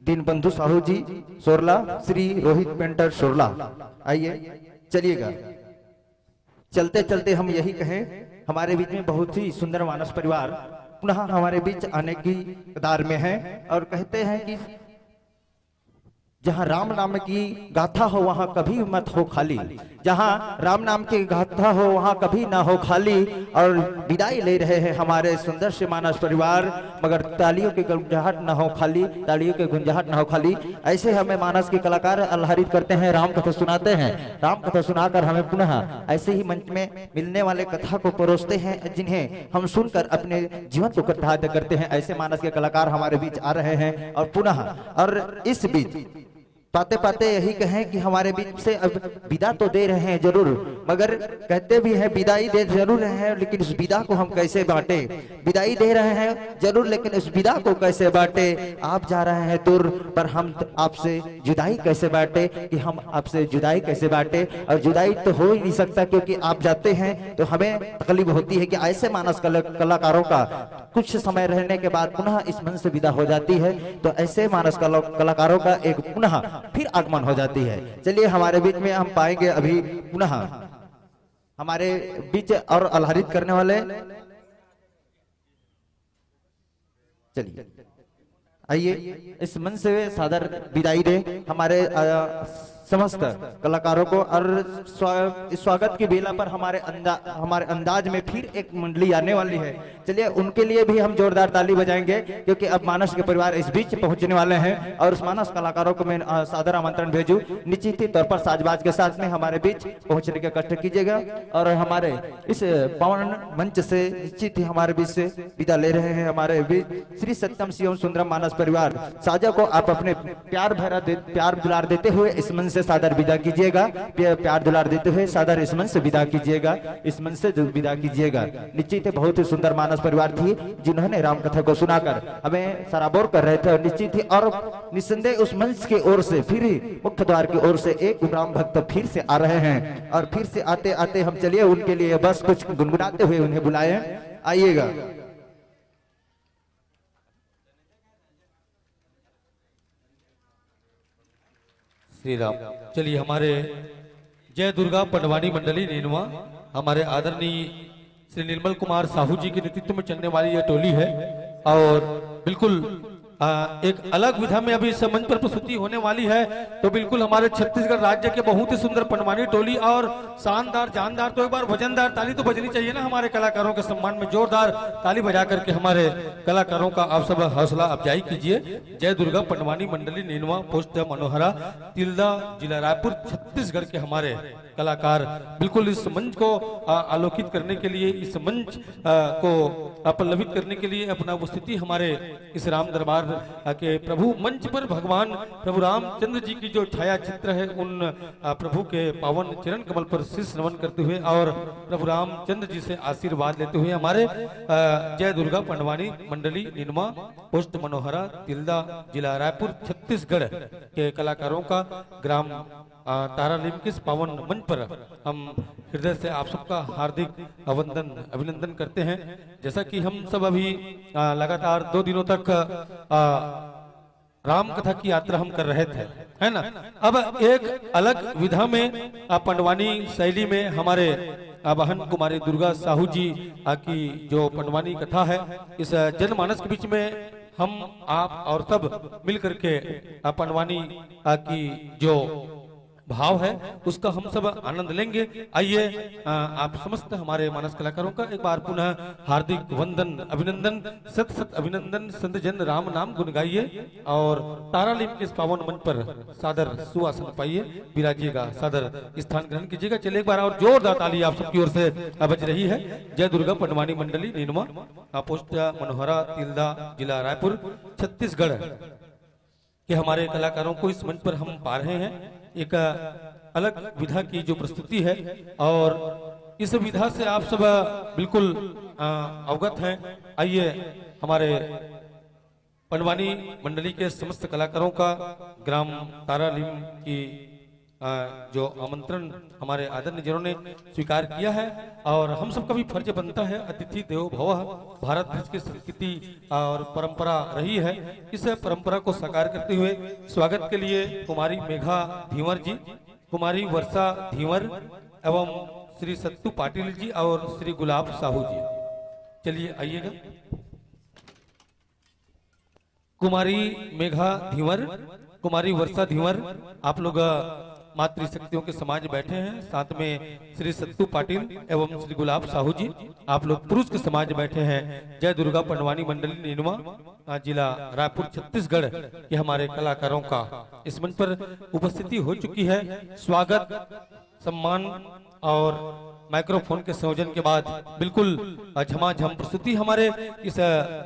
C: दीनबंधु साहू जी सोरला, श्री रोहित पेंटर सोरला, आइए चलिएगा। चलते चलते हम यही कहें, हमारे बीच में बहुत ही सुंदर मानस परिवार पुनः हमारे बीच आने की कतार में है और कहते हैं कि जहां राम नाम की गाथा हो वहां कभी मत हो खाली, जहां राम नाम की गाथा हो वहां कभी ना हो खाली। और विदाई ले रहे हैं हमारे सुंदर से मानस परिवार, मगर तालियों की गुंजाहट ना हो खाली, तालियों की गुंजाहट ना हो खाली। ऐसे हमें मानस के कलाकार आह्लादित करते हैं, राम कथा सुनाते हैं, राम कथा सुनाकर हमें पुनः ऐसे ही मंच में मिलने वाले कथा को परोसते हैं, जिन्हें हम सुनकर अपने जीवन को कथायित करते हैं। ऐसे मानस के कलाकार हमारे बीच आ रहे हैं और पुनः और इस बीच पाते पाते यही कहें कि हमारे बीच से अब विदा तो दे रहे हैं जरूर, मगर कहते भी हैं विदाई दे जरूर रहे हैं, लेकिन उस विदा को हम कैसे बांटे। विदाई दे रहे हैं जरूर, लेकिन उस विदा को कैसे बांटे। आप जा रहे हैं दूर, पर हम आपसे जुदाई कैसे बांटे, कि हम आपसे जुदाई कैसे बांटे। और जुदाई तो हो ही नहीं सकता, क्योंकि आप जाते हैं तो हमें तकलीफ होती है कि ऐसे मानस कलाकारों का कुछ समय रहने के बाद पुनः इस मन से विदा हो जाती है, तो ऐसे मानस कलाकारों का एक पुनः फिर आगमन हो जाती है। चलिए हमारे बीच में हम पाएंगे अभी पुनः हमारे बीच और आह्लादित करने वाले, चलिए आइए इस मंच से सादर विदाई दे हमारे समस्त कलाकारों को। और स्वागत की बेला पर हमारे अंदाज में फिर एक मंडली आने वाली है, चलिए उनके लिए भी हम जोरदार ताली बजाएंगे, क्योंकि अब मानस के परिवार इस बीच पहुंचने वाले हैं। और उस मानस कलाकारों को मैं सादर आमंत्रण भेजूं, निश्चित ही तौर पर साजबाज के साथ में हमारे बीच पहुंचने का कष्ट कीजिएगा। और हमारे इस पावन मंच से निश्चित ही हमारे बीच से विदा ले रहे हैं हमारे बीच श्री सत्यम शिवम सुंदरम मानस परिवार। साजा को आप अपने प्यार दुलार देते हुए इस मंच से सादर विदा कीजिएगा, प्यार दुलार देते हुए सादर इस मंच से विदा कीजिएगा, इस मंच से विदा कीजिएगा। निश्चित ही बहुत ही सुंदर मानस परिवार थी जिन्होंने राम कथा को सुनाकर हमें सराबोर कर रहे थे। और निश्चित ही और निस्संदेह उस मंच की ओर से फिर मुख्य द्वार की ओर से एक राम भक्त फिर से आ रहे हैं। और फिर से आते आते हम चलिए उनके लिए बस कुछ गुनगुनाते हुए उन्हें बुलाए, आइएगा।
D: श्री राम। चलिए हमारे जय दुर्गा पटवानी मंडली नीनवा, हमारे आदरणीय श्री निर्मल कुमार साहू जी के नेतृत्व में चलने वाली यह टोली है। और बिल्कुल एक अलग विधा में अभी इस मंच पर प्रस्तुति होने वाली है। तो बिल्कुल हमारे छत्तीसगढ़ राज्य के बहुत ही सुंदर पटवानी टोली और शानदार जानदार, तो एक बार वजनदार ताली तो बजनी चाहिए ना हमारे कलाकारों के सम्मान में। जोरदार ताली बजा करके हमारे कलाकारों का आप सब हौसला अफजाई कीजिए। जय दुर्गा पटवानी मंडली नीनवा, पोस्ट मनोहरा, तिल्दा, जिला रायपुर, छत्तीसगढ़ के हमारे कलाकार बिल्कुल इस मंच को आलोकित करने के लिए, इस मंच को पल्लवित करने के लिए अपना उपस्थिति हमारे इस राम दरबार के प्रभु मंच पर भगवान प्रभु रामचंद्र जी की जो छाया चित्र है उन प्रभु के पावन चरण कमल पर शीश नमन करते हुए और प्रभु रामचंद्र जी से आशीर्वाद लेते हुए हमारे जय दुर्गा पटवानी मंडली नीनवा, पोस्ट मनोहरा, तिल्दा, जिला रायपुर, छत्तीसगढ़ के कलाकारों का ग्राम तारालीम के इस पावन मंच पर हम हृदय से आप सबका हार्दिक अभिनंदन करते हैं। जैसा कि हम सब अभी लगातार 2 दिनों तक राम कथा की यात्रा हम कर रहे थे, है ना। अब एक अलग विधा में पंडवानी शैली में हमारे बहन कुमारी दुर्गा साहू जी की जो पंडवानी कथा है, इस जनमानस के बीच में हम आप और सब मिलकर के पंडवानी की जो भाव है उसका हम सब आनंद लेंगे। आइए आप समस्त हमारे मानस कलाकारों का एक बार पुनः हार्दिक वंदन अभिनंदन, सत सत अभिनंदन, संत जन राम नाम गुण गाइए और तारालीम के इस पावन मंच पर सादर सुआसन पाइए, विराजिएगा, सादर स्थान ग्रहण कीजिएगा। चलिए एक बार और जोरदार ताली आप सबकी ओर से बज रही है। जय दुर्गा पटवानी मंडली नीनवा, पोस्ट मनोहरा, तिल्दा, जिला रायपुर, छत्तीसगढ़ के हमारे कलाकारों को इस मंच पर हम पा रहे हैं। एक अलग विधा की जो प्रस्तुति है और इस विधा से आप सब बिल्कुल अवगत हैं। आइए हमारे पटवानी मंडली के समस्त कलाकारों का ग्राम तारालीम की जो आमंत्रण हमारे आदरणीय जनों ने स्वीकार किया है और हम सबका भी फर्ज बनता है, अतिथि देवो भवः, भारत देश की संस्कृति और परंपरा रही है। इस परंपरा को साकार करते हुए स्वागत के लिए कुमारी मेघा धीवर जी, कुमारी वर्षा धीवर एवं श्री सत्तू पाटिल जी और श्री गुलाब साहू जी। चलिए आइएगा। कुमारी मेघा धीवर, कुमारी वर्षा धीवर, आप लोग मातृशक्तियों के समाज बैठे हैं, साथ में श्री सत्तू पाटिल एवं श्री गुलाब साहू जी, आप लोग पुरुष के समाज बैठे हैं। जय दुर्गा पटवानी मंडली नीनवा, जिला रायपुर, छत्तीसगढ़ के हमारे कलाकारों का इस मंच पर उपस्थिति हो चुकी है। स्वागत, सम्मान और माइक्रोफोन के संयोजन के बाद बिल्कुल झमाझम प्रस्तुति हमारे इस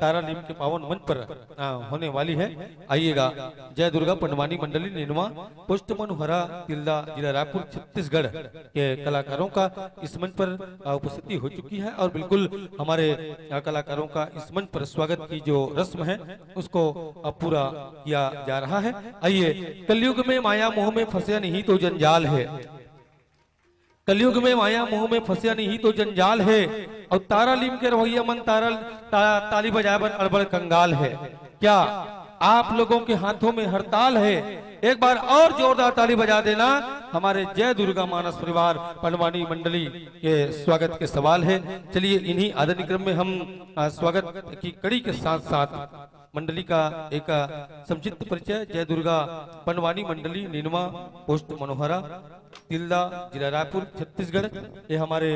D: तारालीम के पावन मंच पर होने वाली है। आइएगा। जय दुर्गा पटवानी मंडली नीनवा, पोस्ट मनोहरा, तिल्दा, जिला रायपुर, छत्तीसगढ़ के कलाकारों का इस मंच पर उपस्थिति हो चुकी है और बिल्कुल हमारे कलाकारों का इस मंच पर स्वागत की जो रस्म है उसको पूरा किया जा रहा है। आइए। कलयुग में माया मोह में फंसे नहीं तो जंजाल है, कलयुग में माया मोह में फंसिया नहीं तो जंजाल है, और तारालीम के रवैया मन ताली बजाए बर अड़बड़ कंगाल है। क्या आप लोगों के हाथों में हड़ताल है। एक बार और जोरदार ताली बजा देना। हमारे जय दुर्गा मानस परिवार पंडवानी मंडली के स्वागत के सवाल है। चलिए इन्हीं आदरणीय क्रम में हम स्वागत की कड़ी के साथ साथ मंडली का एक संक्षिप्त परिचय। जय दुर्गा पंडवानी मंडली, नीनवा, पोस्ट मनोहरा, तिल्दा, जिला रायपुर, छत्तीसगढ़। ये हमारे